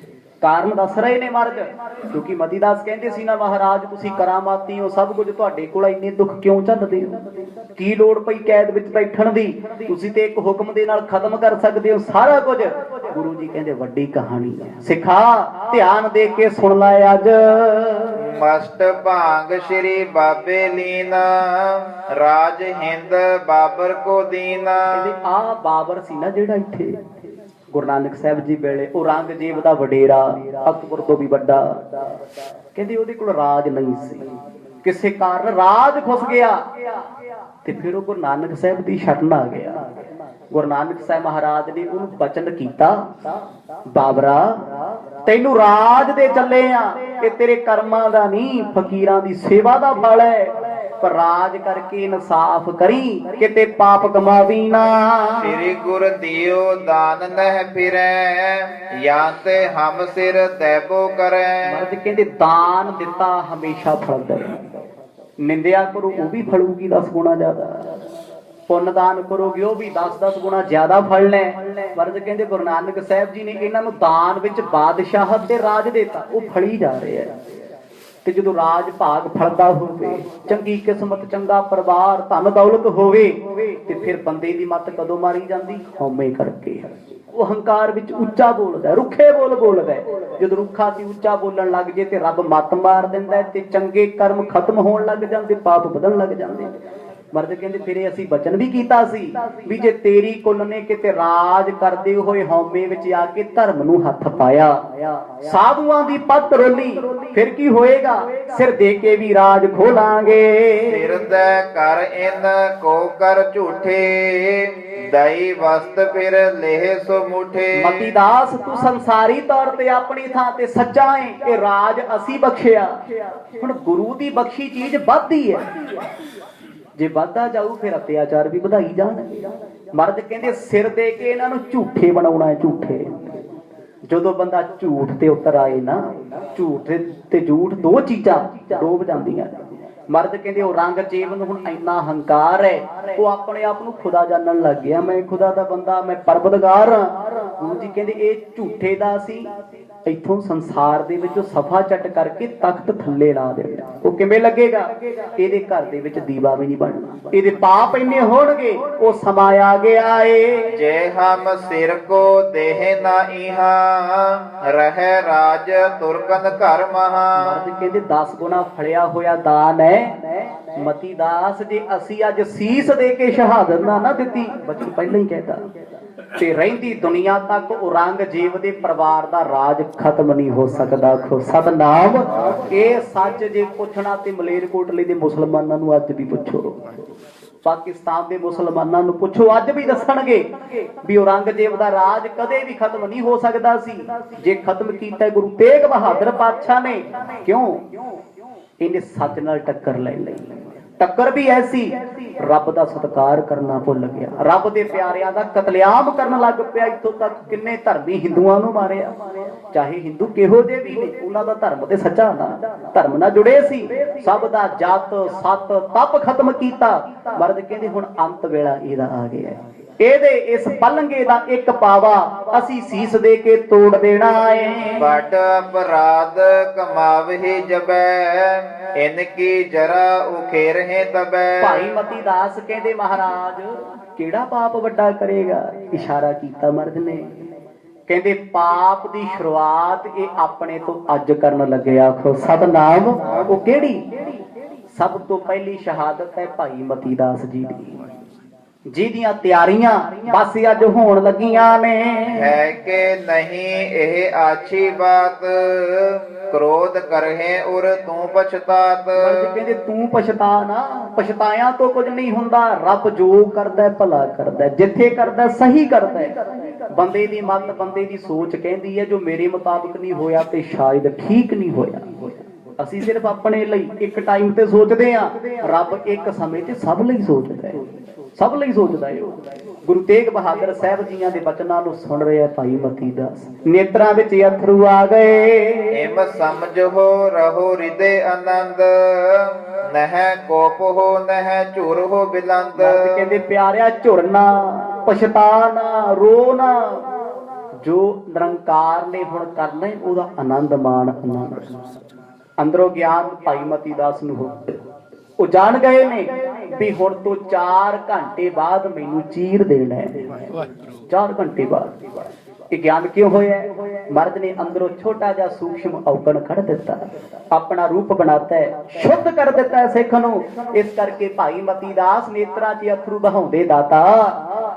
ਕਾਰਨ ਦੱਸ ਰਹੇ ਨੇ ਮਰਦ, ਕਿਉਂਕਿ ਮਤੀ ਦਾਸ ਕਹਿੰਦੇ ਸੀ ਨਾ ਮਹਾਰਾਜ ਤੁਸੀਂ ਕਰਾਮਾਤੀ ਹੋ, ਸਭ ਕੁਝ ਤੁਹਾਡੇ ਕੋਲ, ਇੰਨੇ ਦੁੱਖ ਕਿਉਂ ਝੱਲਦੇ ਹੋ, ਕੀ ਲੋੜ ਪਈ ਕੈਦ ਵਿੱਚ ਬੈਠਣ ਦੀ, ਤੁਸੀਂ ਤੇ ਇੱਕ ਹੁਕਮ ਦੇ ਨਾਲ ਖਤਮ ਕਰ ਸਕਦੇ ਹੋ ਸਾਰਾ ਕੁਝ। ਗੁਰੂ ਜੀ ਕਹਿੰਦੇ ਵੱਡੀ ਕਹਾਣੀ ਹੈ ਸਿੱਖਾ, ਧਿਆਨ ਦੇ ਕੇ ਸੁਣ ਲੈ ਅੱਜ। ਮਸਤ ਭਾਂਗ ਸ਼੍ਰੀ ਬਾਬੇ ਲੀਨਾ, ਰਾਜ ਹਿੰਦ ਬਾਬਰ ਕੋ ਦੀਨਾ। ਕਹਿੰਦੇ ਆ ਬਾਬਰ ਸੀ ਨਾ ਜਿਹੜਾ ਇੱਥੇ ਗੁਰੂ ਨਾਨਕ ਸਾਹਿਬ ਜੀ ਵੇਲੇ, ਔਰੰਗਜ਼ੇਬ ਦਾ ਵਡੇਰਾ, ਅਕਬਰ ਤੋਂ ਵੀ ਵੱਡਾ, ਕਹਿੰਦੇ ਉਹਦੇ ਕੋਲ ਰਾਜ ਨਹੀਂ ਸੀ, ਕਿਸੇ ਕਾਰਨ ਰਾਜ ਖੁੱਸ ਗਿਆ ਤੇ ਫਿਰ ਉਹ ਗੁਰੂ ਨਾਨਕ ਸਾਹਿਬ ਦੀ ਸ਼ਰਨ ਆ ਗਿਆ। ਗੁਰੂ ਨਾਨਕ ਸਾਹਿਬ ਮਹਾਰਾਜ ਨੇ ਉਹਨੂੰ ਬਚਨ ਕੀਤਾ, ਬਾਬਰਾ ਤੈਨੂੰ ਰਾਜ ਦੇ ਚੱਲੇ ਆ, ਇਹ ਤੇਰੇ ਕਰਮਾਂ ਦਾ ਨਹੀਂ, ਫਕੀਰਾਂ ਦੀ ਸੇਵਾ ਦਾ ਫਲ ਹੈ, ਪਰ ਰਾਜ ਕਰਕੇ ਇਨਸਾਫ ਕਰੀ, ਕਿਤੇ ਪਾਪ ਕਮਾਵੀ ਨਾ। ਸ੍ਰੀ ਗੁਰ ਦਿਓ ਦਾਨ ਨਹਿ ਫਿਰੈ, ਜਾਂ ਤੇ ਹਮ ਸਿਰ ਤੈਬੋ ਕਰੈ। ਮਰਦ ਕਹਿੰਦੇ ਦਾਨ ਦਿੱਤਾ ਹਮੇਸ਼ਾ ਫਲਦਾ ਹੈ, ਨਿੰਦਿਆ ਕਰੋ ਉਹ ਵੀ ਫਲੂਗੀ 10 ਗੁਣਾ ਜ਼ਿਆਦਾ, ਪੁੰਨ ਦਾਨ ਕਰੋਗੇ ਉਹ ਵੀ 10-10 ਗੁਣਾ ਜ਼ਿਆਦਾ ਫਲਣਾ। ਮਰਦ ਕਹਿੰਦੇ ਗੁਰੂ ਨਾਨਕ ਸਾਹਿਬ ਜੀ ਨੇ ਇਹਨਾਂ ਨੂੰ ਦਾਨ ਵਿੱਚ ਬਾਦਸ਼ਾਹਤ ਤੇ ਰਾਜ ਦੇਤਾ, ਉਹ ਫਲੀ ਜਾ ਰਹੇ ਆ। ਤੇ ਜਦੋਂ ਰਾਜ ਭਾਗ ਫਲਦਾ ਹੋਵੇ, ਚੰਗੀ ਕਿਸਮਤ, ਚੰਗਾ ਪਰਿਵਾਰ, ਧਨ ਦੌਲਤ ਹੋਵੇ, ਤੇ ਫਿਰ ਬੰਦੇ ਦੀ ਮੱਤ ਕਦੋਂ ਮਾਰੀ ਜਾਂਦੀ? ਹਉਮੈ ਕਰਕੇ। ਉਹ ਹੰਕਾਰ ਵਿੱਚ ਉੱਚਾ ਬੋਲਦਾ, ਰੁੱਖੇ ਬੋਲ ਬੋਲਦਾ। ਜਦੋਂ ਰੁੱਖਾ ਸੀ ਉੱਚਾ ਬੋਲਣ ਲੱਗ ਜੇ ਤੇ ਰੱਬ ਮੱਤ ਮਾਰ ਦਿੰਦਾ, ਤੇ ਚੰਗੇ ਕਰਮ ਖਤਮ ਹੋਣ ਲੱਗ ਜਾਂਦੇ, ਪਾਪ ਵਧਣ ਲੱਗ ਜਾਂਦੇ। ਮਰਦ ਕਹਿੰਦੇ ਫਿਰ ਅਸੀਂ ਬਚਨ ਵੀ ਕੀਤਾ ਸੀ ਵੀ ਜੇ ਤੇਰੀ ਕੁੱਲ ਨੇ ਕਿਤੇ ਰਾਜ ਕਰਦੇ ਹੋਏ ਹਉਮੈ ਵਿੱਚ ਆ ਕੇ ਧਰਮ ਨੂੰ ਹੱਥ ਪਾਇਆ, ਸਾਧੂਆਂ ਦੀ ਪੱਤ ਰੋਲੀ, ਫਿਰ ਕੀ ਹੋਏਗਾ? ਸਿਰ ਦੇ ਕੇ ਵੀ ਰਾਜ ਖੋਲਾਂਗੇ। ਸਿਰ ਦੇ ਕਰ ਇਨ ਕੋ ਕਰ ਝੂਠੇ, ਦਈ ਵਸਤ ਫਿਰ ਲੇਹ ਸੋ ਮੁਠੇ। ਮਤੀ ਦਾਸ ਤੂੰ ਸੰਸਾਰੀ ਤੌਰ ਤੇ ਆਪਣੀ ਥਾਂ ਤੇ ਸੱਚਾ ਏ, ਇਹ ਰਾਜ ਅਸੀਂ ਬਖਸ਼ਿਆ, ਹੁਣ ਗੁਰੂ ਦੀ ਬਖਸ਼ੀ ਚੀਜ਼ ਵੱਧਦੀ ਹੈ, ਜੇ ਵੱਧਦਾ ਜਾਊ ਫਿਰ ਅਤਿਆਚਾਰ ਵੀ ਵਧਾਈ ਜਾਣਗੇ। ਮਰਦ ਕਹਿੰਦੇ ਸਿਰ ਦੇ ਕੇ ਇਹਨਾਂ ਨੂੰ ਝੂਠੇ ਬਣਾਉਣਾ ਹੈ, ਝੂਠੇ। ਜਦੋਂ ਬੰਦਾ ਝੂਠ ਤੇ ਉਤਰ ਆਏ ਨਾ, ਝੂਠ ਤੇ ਝੂਠ ਦੋ ਚੀਜ਼ਾਂ ਡੋਬ ਜਾਂਦੀਆਂ। ਮਰਦ ਕਹਿੰਦੇ ਔਰੰਗਜ਼ੇਬ ਨੂੰ ਹੁਣ ਇੰਨਾ ਹੰਕਾਰ ਹੈ, ਉਹ ਆਪਣੇ ਆਪ ਨੂੰ ਖੁਦਾ ਜਾਣਨ ਲੱਗ ਗਿਆ, ਮੈਂ ਖੁਦਾ ਦਾ ਬੰਦਾ, ਮੈਂ ਪਰਵਤਗਾਰ ਹਾਂ। ਗੁਰੂ ਜੀ ਕਹਿੰਦੇ ਇਹ ਝੂਠੇ ਦਾ ਸੀ, ਇੱਥੋਂ ਸੰਸਾਰ ਦੇ ਵਿੱਚੋਂ ਸਫਾ ਚੱਟ ਕਰਕੇ ਤਖਤ ਥੱਲੇ ਲਾ ਦੇਣਾ। ਉਹ ਕਿਵੇਂ ਲੱਗੇਗਾ? ਇਹਦੇ ਘਰ ਦੇ ਵਿੱਚ ਦੀਵਾ ਵੀ ਨਹੀਂ ਬਣਨਾ, ਇਹਦੇ ਪਾਪ ਇੰਨੇ ਹੋਣਗੇ। ਉਹ ਸਮਾਂ ਆ ਗਿਆ ਏ, ਜੇ ਹਮ ਸਿਰ ਕੋ ਦੇਹ ਨਾ ਇਹਾ, ਰਹਿ ਰਾਜ ਤੁਰਕਨ ਘਰ ਮਹਾ। ਮਰਦ ਕਹਿੰਦੇ 10 ਗੁਣਾ ਫੜਿਆ ਹੋਇਆ ਦਾਨ ਹੈ। ਮਤੀ ਦਾਸ ਜੇ ਅਸੀਂ ਅੱਜ ਸੀਸ ਦੇ ਕੇ ਸ਼ਹਾਦਤ ਨਾ ਦਿੱਤੀ, ਬਚਨ ਪਹਿਲਾਂ ਹੀ ਕਹਿਤਾ, ਤੇ ਰਹਿੰਦੀ ਦੁਨੀਆ ਤੱਕ ਔਰੰਗਜ਼ੇਬ ਦੇ ਪਰਿਵਾਰ ਦਾ ਰਾਜ ਖਤਮ ਨਹੀਂ ਹੋ ਸਕਦਾ। ਸਤਨਾਮ। ਇਹ ਸੱਚ ਜੇ ਪੁੱਛਣਾ ਤੇ ਮਲੇਰਕੋਟਲੇ ਦੇ ਮੁਸਲਮਾਨਾਂ ਨੂੰ ਅੱਜ ਵੀ ਪੁੱਛੋ, ਪਾਕਿਸਤਾਨ ਦੇ ਮੁਸਲਮਾਨਾਂ ਨੂੰ ਪੁੱਛੋ, ਅੱਜ ਵੀ ਦੱਸਣਗੇ ਵੀ ਔਰੰਗਜ਼ੇਬ ਦਾ ਰਾਜ ਕਦੇ ਵੀ ਖਤਮ ਨਹੀਂ ਹੋ ਸਕਦਾ ਸੀ, ਜੇ ਖਤਮ ਕੀਤਾ ਗੁਰੂ ਤੇਗ ਬਹਾਦਰ ਪਾਤਸ਼ਾਹ ਨੇ। ਕਿਉਂ? ਇਹਨੇ ਸੱਚ ਨਾਲ ਟੱਕਰ ਲੈ ਲਈ। ਟੱਕਰ ਵੀ ਐਸੀ, ਰੱਬ ਦਾ ਸਤਿਕਾਰ ਕਰਨਾ ਭੁੱਲ ਗਿਆ, ਰੱਬ ਦੇ ਪਿਆਰਿਆਂ ਦਾ ਕਤਲੇਆਮ ਕਰਨ ਲੱਗ ਪਿਆ। ਇੱਥੋਂ ਤੱਕ ਕਿੰਨੇ ਧਰਮੀ ਹਿੰਦੂਆਂ ਨੂੰ ਮਾਰਿਆ, ਚਾਹੇ ਹਿੰਦੂ ਕਿਹੋ ਜਿਹੇ ਵੀ ਨੇ, ਉਹਨਾਂ ਦਾ ਧਰਮ ਤੇ ਸੱਚਾ ਨਾ, ਧਰਮ ਨਾਲ ਜੁੜੇ ਸੀ। ਸਭ ਦਾ ਜੱਤ ਸੱਤ ਤਪ ਖਤਮ ਕੀਤਾ। ਮਰਦ ਕਹਿੰਦੇ ਹੁਣ ਅੰਤ ਵੇਲਾ ਇਹਦਾ ਆ ਗਿਆ, ਇਹਦੇ ਇਸ ਪਲੰਗੇ ਦਾ ਇੱਕ ਪਾਵਾ ਅਸੀਂ ਸੀਸ ਦੇ ਕੇ ਤੋੜ ਦੇਣਾ ਏ। ਵੱਡ ਅਪਰਾਧ ਕਮਾਵਹਿ ਜਬੈ, ਇਨ ਕੀ ਜਰਾ ਉਖੇਰਹਿ ਤਬੈ। ਭਾਈ ਮਤੀ ਦਾਸ ਕਹਿੰਦੇ ਮਹਾਰਾਜ ਕਿਹੜਾ ਪਾਪ ਵੱਡਾ ਕਰੇਗਾ? ਇਸ਼ਾਰਾ ਕੀਤਾ ਮਰਦ ਨੇ, ਕਹਿੰਦੇ ਪਾਪ ਦੀ ਸ਼ੁਰੂਆਤ ਇਹ ਆਪਣੇ ਤੋਂ ਅੱਜ ਕਰਨ ਲੱਗਿਆ। ਆਖੋ ਸਤਨਾਮ। ਉਹ ਕਿਹੜੀ? ਸਭ ਤੋਂ ਪਹਿਲੀ ਸ਼ਹਾਦਤ ਹੈ ਭਾਈ ਮਤੀ ਦਾਸ ਜੀ ਦੀ, ਜਿਹਦੀਆਂ ਤਿਆਰੀਆਂ ਬਸ ਅੱਜ ਹੋਣ ਲੱਗੀਆਂ ਨੇ। ਹੈ ਕਿ ਨਹੀਂ ਇਹ ਆਛੀ ਬਾਤ, क्रोध करहे उर तू पछतात। ਕਹਿੰਦੇ ਤੂੰ ਪਛਤਾ ਨਾ, ਪਛਤਾਇਆ ਤੋਂ ਕੁਝ ਨਹੀਂ ਹੁੰਦਾ। ਰੱਬ ਜੋ ਕਰਦਾ ਭਲਾ ਕਰਦਾ, ਜਿੱਥੇ ਕਰਦਾ ਸਹੀ ਕਰਦਾ। ਬੰਦੇ ਦੀ ਮਤ, ਬੰਦੇ ਦੀ ਸੋਚ ਕਹਿੰਦੀ ਹੈ ਜੋ ਮੇਰੇ ਮੁਤਾਬਕ ਨਹੀਂ ਹੋਇਆ ਤੇ ਸ਼ਾਇਦ ਠੀਕ ਨਹੀਂ ਹੋਇਆ। ਅਸੀਂ ਸਿਰਫ ਆਪਣੇ ਲਈ ਇੱਕ ਟਾਈਮ ਤੇ ਸੋਚਦੇ ਆ, ਰੱਬ ਇੱਕ ਸਮੇਂ ਤੇ ਸਭ ਲਈ ਸੋਚਦਾ ਹੈ, ਸਭ ਲਈ ਸੋਚਦਾ ਹੈ। ਗੁਰੂ ਤੇਗ ਬਹਾਦਰ ਸਾਹਿਬ ਜੀਆਂ ਦੇ ਬਚਨਾਂ ਨੂੰ ਸੁਣ ਰਿਹਾ ਭਾਈ ਮਤੀ ਦਾਸ, ਨੇਤਰਾਂ ਵਿੱਚ ਅਥਰੂ ਆ ਗਏ। ਏਮ ਸਮਝੋ ਰਹੋ ਹਿਰਦੇ ਆਨੰਦ, ਨਹਿ ਕੋਪ ਹੋ ਨਹਿ ਝੁਰ ਹੋ ਬਿਲੰਦ। ਕਹਿੰਦੇ ਪਿਆਰਿਆ ਝੁਰਨਾ, ਪਛਤਾਨਾ, ਰੋਣਾ ਜੋ ਨਿਰੰਕਾਰ ਨੇ ਹੁਣ ਕਰਨਾ ਉਹਦਾ ਆਨੰਦ ਮਾਣ। ਆਨੰਦ ਅੰਦਰੋਂ ਗਿਆਨ ਭਾਈ ਮਤੀ ਦਾਸ ਨੂੰ ਹੋ, ਉਹ ਜਾਣ ਗਏ ਨੇ ਵੀ ਹੁਣ ਤੋਂ 4 ਘੰਟੇ ਬਾਅਦ ਮੈਨੂੰ ਚੀਰ ਦੇਣਾ ਹੈ। 4 ਘੰਟੇ ਬਾਅਦ ਇਹ ਗਿਆਨ ਕਿਉਂ ਹੋਇਆ? ਮਰਦ ਨੇ ਅੰਦਰੋਂ ਛੋਟਾ ਜਿਹਾ ਸੂਖਸ਼ਮ ਔਗਣ ਕੱਢ ਦਿੱਤਾ, ਆਪਣਾ ਰੂਪ ਬਣਾਤਾ ਹੈ, ਸ਼ੁੱਧ ਕਰ ਦਿੱਤਾ ਹੈ ਸਿੱਖ ਨੂੰ। ਇਸ ਕਰਕੇ ਭਾਈ ਮਤੀ ਦਾਸ ਨੇਤਰਾਂ 'ਚ ਅਥਰੂ ਬਹਾਉਂਦੇ, ਦਾਤਾ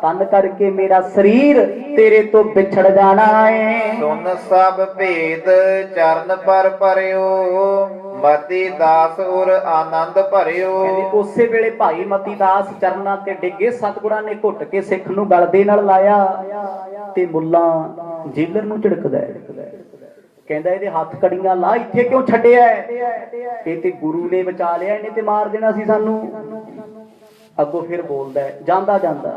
ਤਨ ਕਰਕੇ ਮੇਰਾ ਸਰੀਰ ਤੇਰੇ ਤੋਂ ਵਿਛੜ ਜਾਣਾ ਏ। ਸੁਨ ਸਭ ਭੇਦ ਚਰਨ ਪਰ ਪਰਿਓ, ਮਤੀ ਦਾਸ ਉਰ ਆਨੰਦ ਭਰਿਓ। ਉਸੇ ਵੇਲੇ ਭਾਈ ਮਤੀ ਦਾਸ ਚਰਨਾਂ ਤੇ ਡਿੱਗੇ। ਸਤਿਗੁਰਾਂ ਨੇ ਘੁੱਟ ਕੇ ਸਿੱਖ ਨੂੰ ਗਲਦੇ ਨਾਲ ਲਾਇਆ ਤੇ ਮੁੱਲਾ ਜੇਲਰ ਨੂੰ ਝਿੜਕਦਾ ਹੈ, ਕਹਿੰਦਾ ਇਹਦੇ ਹੱਥ ਕੜੀਆਂ ਲਾ, ਇੱਥੇ ਕਿਉਂ ਛੱਡਿਆ? ਇਹ ਤੇ ਗੁਰੂ ਨੇ ਬਚਾ ਲਿਆ, ਇਹਨੇ ਤੇ ਮਾਰ ਦੇਣਾ ਸੀ ਸਾਨੂੰ। ਅੱਗੋਂ ਫਿਰ ਬੋਲਦਾ ਜਾਂਦਾ ਜਾਂਦਾ,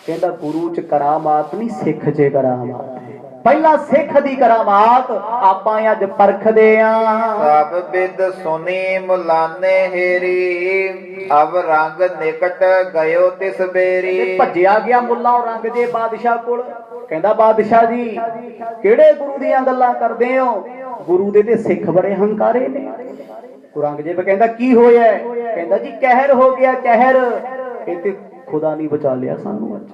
ਕਹਿੰਦਾ ਗੁਰੂ ਚ ਕਰਾਮਾਤ ਨਹੀਂ, ਸਿੱਖ ਚ ਕਰਾਮਾਤ। ਪਹਿਲਾਂ ਸਿੱਖ ਦੀ ਕਰਾਮਾਤ ਆਪਾਂ ਅੱਜ ਪਰਖਦੇ ਆਂ। ਸਭ ਬਿਦ ਸੁਨੀ ਮੁਲਾਨੇ ਹੇਰੀ, ਅਬ ਰੰਗ ਨਿਕਟ ਗਇਓ ਤਿਸ ਬੇਰੀ। ਭੱਜਿਆ ਗਿਆ ਮੁੱਲਾ ਔਰੰਗਜ਼ੇਬ ਬਾਦਸ਼ਾਹ ਕੋਲ, ਕਹਿੰਦਾ ਬਾਦਸ਼ਾਹ ਜੀ ਕਿਹੜੇ ਗੁਰੂ ਦੀਆਂ ਗੱਲਾਂ ਕਰਦੇ ਹੋ? ਗੁਰੂ ਦੇ ਤੇ ਸਿੱਖ ਬੜੇ ਹੰਕਾਰੇ ਨੇ। ਔਰੰਗਜ਼ੇਬ ਕਹਿੰਦਾ ਕੀ ਹੋਇਆ? ਕਹਿੰਦਾ ਜੀ ਕਹਿਰ ਹੋ ਗਿਆ, ਕਹਿਰ। ਇਹ ਤੇ ਖੁਦਾ ਨਹੀਂ ਬਚਾ ਲਿਆ ਸਾਨੂੰ ਅੱਜ,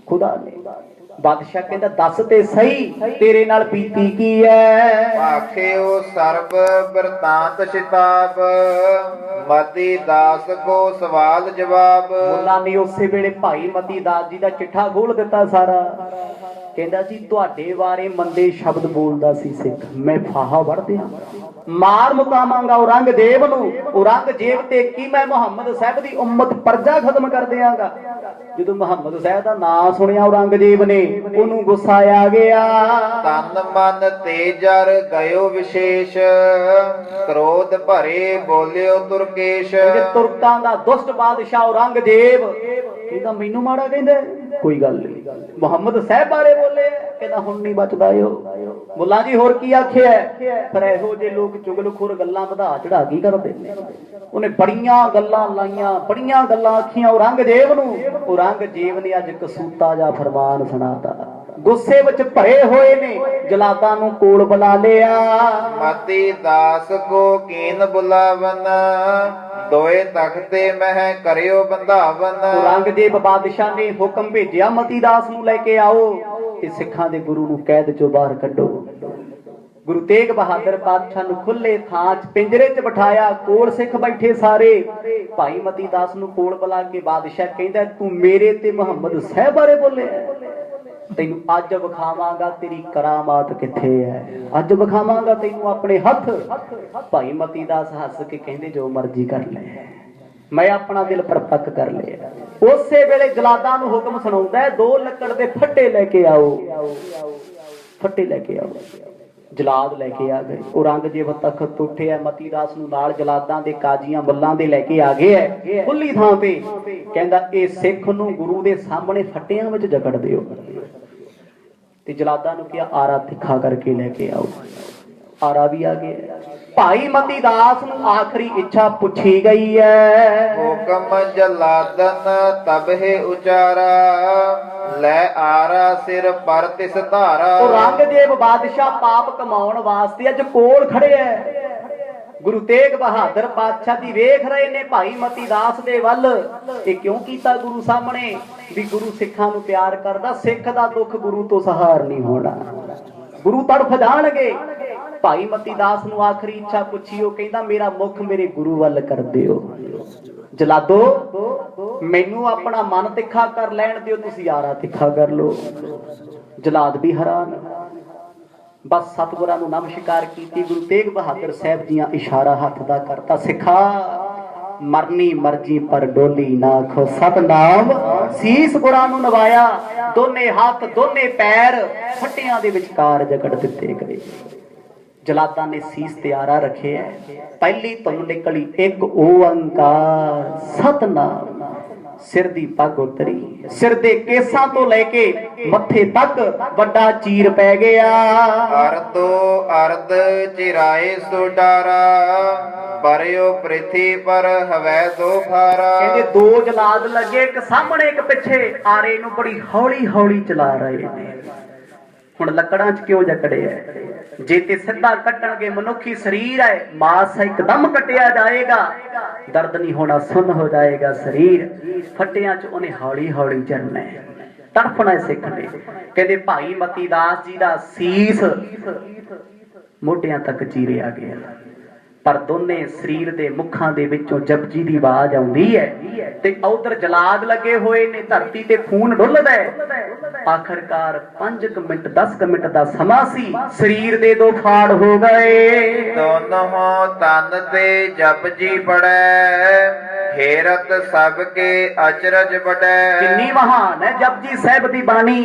ਖੁਦਾ ਨੇ। ਬਾਦਸ਼ਾਹ ਕਹਿੰਦਾ ਦੱਸ ਤੇ ਸਹੀ ਤੇਰੇ ਨਾਲ ਬੀਤੀ ਕੀ ਹੈ? ਆਖਿਓ ਸਰਬ ਬਿਰਤਾਂਤ ਸ਼ਿਤਾਬ, ਮਤੀ ਦਾਸ ਕੋ ਸਵਾਲ ਜਵਾਬ। ਮੁੱਲਾ ਨੇ ਉਸੇ ਵੇਲੇ ਭਾਈ ਮਤੀ ਦਾਸ ਜੀ ਦਾ ਚਿੱਠਾ ਖੋਲ ਦਿੱਤਾ ਸਾਰਾ। ਕਹਿੰਦਾ ਜੀ ਤੁਹਾਡੇ ਬਾਰੇ ਮੰਦੇ ਸ਼ਬਦ ਬੋਲਦਾ ਸੀ ਸਿੱਖ, ਮੈਂ ਫਾਹਾ ਵੜ ਦਿਆਂ, ਮਾਰ ਮੁਕਾਵਾਂਗਾ ਔਰੰਗਜ਼ੇਬ ਨੂੰ। ਔਰੰਗਜ਼ੇਬ ਤੇ ਕੀ, ਮੈਂ ਮੁਹੰਮਦ ਸਾਹਿਬ ਦੀ ਉਮਤ ਪਰਜਾ ਖਤਮ ਕਰ ਦਿਆਂਗਾ। ਜਦੋਂ ਮੁਹੰਮਦ ਸਾਹਿਬ ਦਾ ਨਾਮ ਸੁਣਿਆ ਔਰੰਗਜ਼ੇਬ ਨੇ, ਉਹਨੂੰ ਗੁੱਸਾ ਆ ਗਿਆ। ਤਨ ਮਨ ਤੇਜਰ ਗਇਓ ਵਿਸ਼ੇਸ਼, ਕ੍ਰੋਧ ਭਰੇ ਬੋਲਿਓ ਤੁਰਕੇਸ਼। ਤੁਰਕਾਂ ਦਾ ਦੁਸ਼ਟ ਬਾਦਸ਼ਾਹ ਔਰੰਗਜ਼ੇਬ ਕਹਿੰਦਾ ਮੈਨੂੰ ਮਾੜਾ ਕਹਿੰਦਾ, ਕੋਈ ਗੱਲ ਨਹੀਂ। ਮੁਹੰਮਦ ਸਾਹਿਬ ਬਾਰੇ ਬੋਲੇ, ਕਹਿੰਦਾ ਹੁਣ ਨਹੀਂ ਬਚਦਾ ਓ। ਮੁੱਲਾ ਜੀ ਹੋਰ ਕੀ ਆਖਿਆ? ਪਰ ਇਹੋ ਜਿਹੇ ਲੋਕ ਚੁਗਲਖੋਰ ਗੱਲਾਂ ਵਧਾ ਚੜਾ ਕੀ ਕਰਦੇ ਨੇ। ਉਹਨੇ ਬੜੀਆਂ ਗੱਲਾਂ ਲਾਈਆਂ, ਬੜੀਆਂ ਗੱਲਾਂ ਆਖੀਆਂ ਔਰੰਗਜ਼ੇਬ ਨੂੰ। ਔਰੰਗਜ਼ੇਬ ਨੇ ਅੱਜ ਕਸੂਤਾ ਜਾਂ ਫਰਮਾਨ ਸੁਣਾਤਾ। ਗੁੱਸੇ ਵਿੱਚ ਭਰੇ ਹੋਏ ਨੇ, ਜਲਾਦਾਂ ਨੂੰ ਕੋਲ ਬੁਲਾ ਲਿਆ। ਮਤੀ ਦਾਸ ਕੋ ਕੀਨ ਬੁਲਾਵਨ, ਦੋਏ ਤਖਤੇ ਮਹਿ ਕਰਿਓ ਬੰਧਾਵਨ। ਔਰੰਗਜ਼ੇਬ ਬਾਦਸ਼ਾਹ ਨੇ ਹੁਕਮ ਭੇਜਿਆ ਮਤੀ ਦਾਸ ਨੂੰ ਲੈ ਕੇ ਆਓ ਤੇ ਸਿੱਖਾਂ ਦੇ ਗੁਰੂ ਨੂੰ ਕੈਦ ਚੋਂ ਬਾਹਰ ਕੱਢੋ। ਗੁਰੂ ਤੇਗ ਬਹਾਦਰ ਪਾਤਸ਼ਾਹ ਨੂੰ ਖੁੱਲੇ ਥਾਂ 'ਚ ਪਿੰਜਰੇ 'ਚ ਬਿਠਾਇਆ, ਕੋਲ ਸਿੱਖ ਬੈਠੇ ਸਾਰੇ। ਭਾਈ ਮਤੀ ਦਾਸ ਨੂੰ ਕੋਲ ਬੁਲਾ ਕੇ ਬਾਦਸ਼ਾਹ ਕਹਿੰਦਾ ਤੂੰ ਮੇਰੇ ਤੇ ਮੁਹੰਮਦ ਸਾਹਿਬ ਬਾਰੇ ਬੋਲਿਆ, ਤੈਨੂੰ ਅੱਜ ਵਿਖਾਵਾਂਗਾ ਤੇਰੀ ਕਰਾਮਾਤ ਕਿੱਥੇ ਹੈ, ਅੱਜ ਵਿਖਾਵਾਂਗਾ ਤੈਨੂੰ ਆਪਣੇ ਹੱਥ। ਭਾਈ ਮਤੀ ਦਾਸ ਹੱਸ ਕੇ ਕਹਿੰਦੇ ਜੋ ਮਰਜ਼ੀ ਕਰ ਲੈ, ਮੈਂ ਆਪਣਾ ਦਿਲ ਪਰਪੱਕ ਕਰ ਲਿਆ। ਉਸੇ ਵੇਲੇ ਜਲਾਦਾਂ ਨੂੰ ਹੁਕਮ ਸੁਣਾਉਂਦਾ 2 ਲੱਕੜ ਦੇ ਫੱਟੇ ਲੈ ਕੇ ਆਓ, ਫੱਟੇ ਲੈ ਕੇ ਆਓ। ਜਲਾਦ ਲੈ ਕੇ ਆ ਗਏ। ਔਰੰਗਜ਼ੇਬ ਤਖਤ ਤੋਂ ਉੱਠਿਆ, ਮਤੀ ਦਾਸ ਨੂੰ ਨਾਲ ਜਲਾਦਾਂ ਦੇ ਕਾਜ਼ੀਆਂ ਮੁੱਲਾਂ ਦੇ ਲੈ ਕੇ ਆ ਗਏ ਹੈ ਖੁੱਲੀ ਥਾਂ ਤੇ। ਕਹਿੰਦਾ ਇਹ ਸਿੱਖ ਨੂੰ ਗੁਰੂ ਦੇ ਸਾਹਮਣੇ ਫੱਟਿਆਂ ਵਿੱਚ ਜਕੜ ਦਿਓ। ਤੇ ਜਲਾਦਾਂ ਨੂੰ ਕਿਹਾ ਆਰਾ ਤਿੱਖਾ ਕਰਕੇ ਲੈ ਕੇ ਆਓ। ਆਰਾ ਵੀ ਆ ਗਿਆ। ਭਾਈ ਮਤੀ ਦਾਸ ਨੂੰ ਆਖਰੀ ਇੱਛਾ ਪੁੱਛੀ ਗਈ ਹੈ। ਹੁਕਮ ਜਲਾਦਨ ਤਬਹਿ ਉਚਾਰਾ, ਲੈ ਆਰਾ ਸਿਰ ਪਰ ਤਿਸ ਧਾਰਾ। ਔਰੰਗਜ਼ੇਬ ਬਾਦਸ਼ਾਹ ਪਾਪ ਕਮਾਉਣ ਵਾਸਤੇ ਅੱਜ ਕੋਲ ਖੜਿਆ ਹੈ। ਗੁਰੂ ਤੇਗ ਬਹਾਦਰ ਪਾਤਸ਼ਾਹ ਦੀ ਵੇਖ ਰਹੇ ਨੇ ਭਾਈ ਮਤੀ ਦਾਸ ਦੇ ਵੱਲ। ਇਹ ਕਿਉਂ ਕੀਤਾ ਗੁਰੂ ਸਾਹਮਣੇ? ਵੀ ਗੁਰੂ ਸਿੱਖਾਂ ਨੂੰ ਪਿਆਰ ਕਰਦਾ, ਸਿੱਖ ਦਾ ਦੁੱਖ ਗੁਰੂ ਤੋਂ ਸਹਾਰ ਨਹੀਂ ਹੋਣਾ, ਗੁਰੂ ਤੜਫ ਜਾਣਗੇ। ਭਾਈ ਮਤੀ ਦਾਸ ਨੂੰ ਆਖਰੀ ਇੱਛਾ ਪੁੱਛੀ। ਉਹ ਕਹਿੰਦਾ ਮੇਰਾ ਮੁਖ ਮੇਰੇ ਗੁਰੂ ਵੱਲ ਕਰ ਦਿਓ। ਜਲਾਦੋ ਮੈਨੂੰ ਆਪਣਾ ਮਨ ਤਿੱਖਾ ਕਰ ਲੈਣ ਦਿਓ, ਤੁਸੀਂ ਆਰਾ ਤਿੱਖਾ ਕਰ ਲੋ। ਜਲਾਦ ਵੀ ਹੈਰਾਨ। बस सतगुरां नूं नमस्कार कीती। गुरु तेग बहादुर साहब जी इशारा हथ दा करता, सिखा मरनी मर्जी पर डोली ना खो सतनाम। सीस गुरां नूं नवाया, दोने हाथ दोने पैर फट्टियां दे विचकार जकड़ दिते गए। जलादा ने सीस त्यारा रखे है, पहली धुन निकली एक ओंकार सतनाम। सिर दी पग उतरी, सिर दे केसां तो लेके मत्थे तक वड्डा चीर पै गया। अर्दो अर्द चिराए सुडारा, बरियो पृथ्वी पर हवै दो फारा। कहंदे दो जलाद लगे, एक सामने एक पिछे, आरे नूं बड़ी हौली हौली चला रहे ने। हुण लकड़ां च क्यों जकड़े है? जे ते सिद्धा कट्टणगे, मनुखी शरीर है, मास एकदम कटिया जाएगा, दर्द नहीं होना, सुन्न हो जाएगा शरीर। फट्टियां च उन्हें हौली हौली चलना है, तड़फना सिख ने। कहते भाई मती दास जी दा सीस मोढियां तक चीरिया गया, पर दोने शरीर दे मुखां दे विचों जपजी दी आवाज आउंदी है ते उधर जलाद लगे होए ने, धरती ते खून डुलदा है। आखिरकार 5 मिनट 10 मिनट दा समा सी, शरीर दे दो फाड़ हो गए। दोनों तन ते जपजी पड़े, हेरत सबके अचरज बड़े। किन्नी महान है जपजी साहब दी बाणी।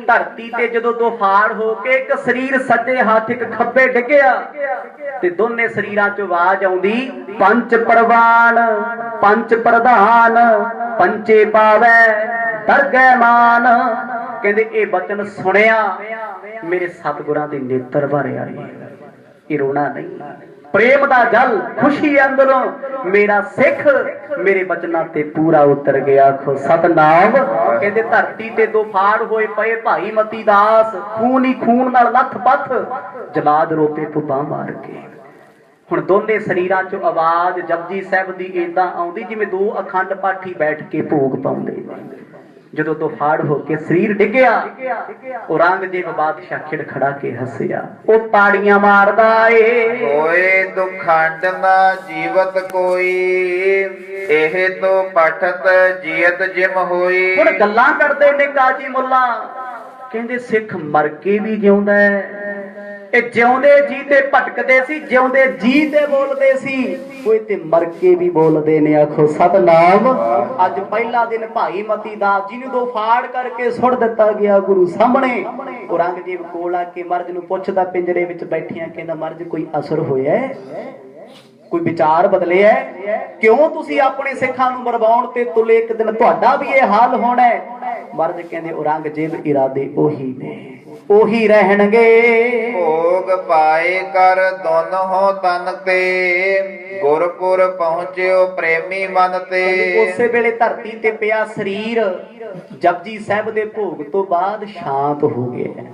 धरती ते जदों दो फाड़ होके एक शरीर सज्जे हाथ एक खब्बे डिगया ते दोने शरीरां चों आवाज आउंदी, पंच परवान पंच प्रधान पंचे पावै दरगह मान। कहंदे ए बचन सुनिया मेरे सतगुरां दे नेत्र भर आए। ये रोना नहीं, प्रेम दा जल, खुशी अंदरों मेरा सिख मेरे बचना ते पूरा उतर गया। आखो सतनाम। कहते धरती ते दो फाड़ होए पए, भाई मती दास खून ही खून नाल लथ पथ, जलाद रोपे पुपा मार के। हुण दोने शरीरां चों आवाज जपजी साहब दी इदां आउंदी जिवें दो अखंड पाठी बैठ के भोग पाउंदे। जदों तो फाड़ होके शरीर डिगया, औरंगजेब बादशाह खिड़खड़ा के हसिया, ओ ताड़ियां मारदा ए। होए दुखंड ना जीवत कोई, एह तो पठत जियत जिम होई। हुण गल्लां करदे ने काजी मुल्ला, कहंदे सिख मर के भी जिउंदा है। ए जिउंदे जी ते भटकदे सी, जिउंदे जी ते बोलदे सी, कोई ते मर के भी बोलदे ने। आखो सतनाम। अज पहला दिन भाई मती दास जी नूं दो फाड़ करके सुट दिता गया गुरु सामने। औरंगजेब कोल आके मर्ज नूं पुछदा, पिंजरे विच बैठिया, कहंदा मर्ज कोई असर होया है, कोई विचार बदले है? क्यों तुसी अपने सिखां नूं मरवाउण ते तुले, एक दिन तुहाडा भी ये हाल होना है। मर्ज कहंदे औरंगजेब इरादे ओही ने, ओही रहणगे। भोग पाए कर दोनों तन ते, गुरपुर पहुंचियो प्रेमी मन ते। उसे वेले धरती ते पिया शरीर जपजी साहब दे भोग तो बाद शांत हो गया।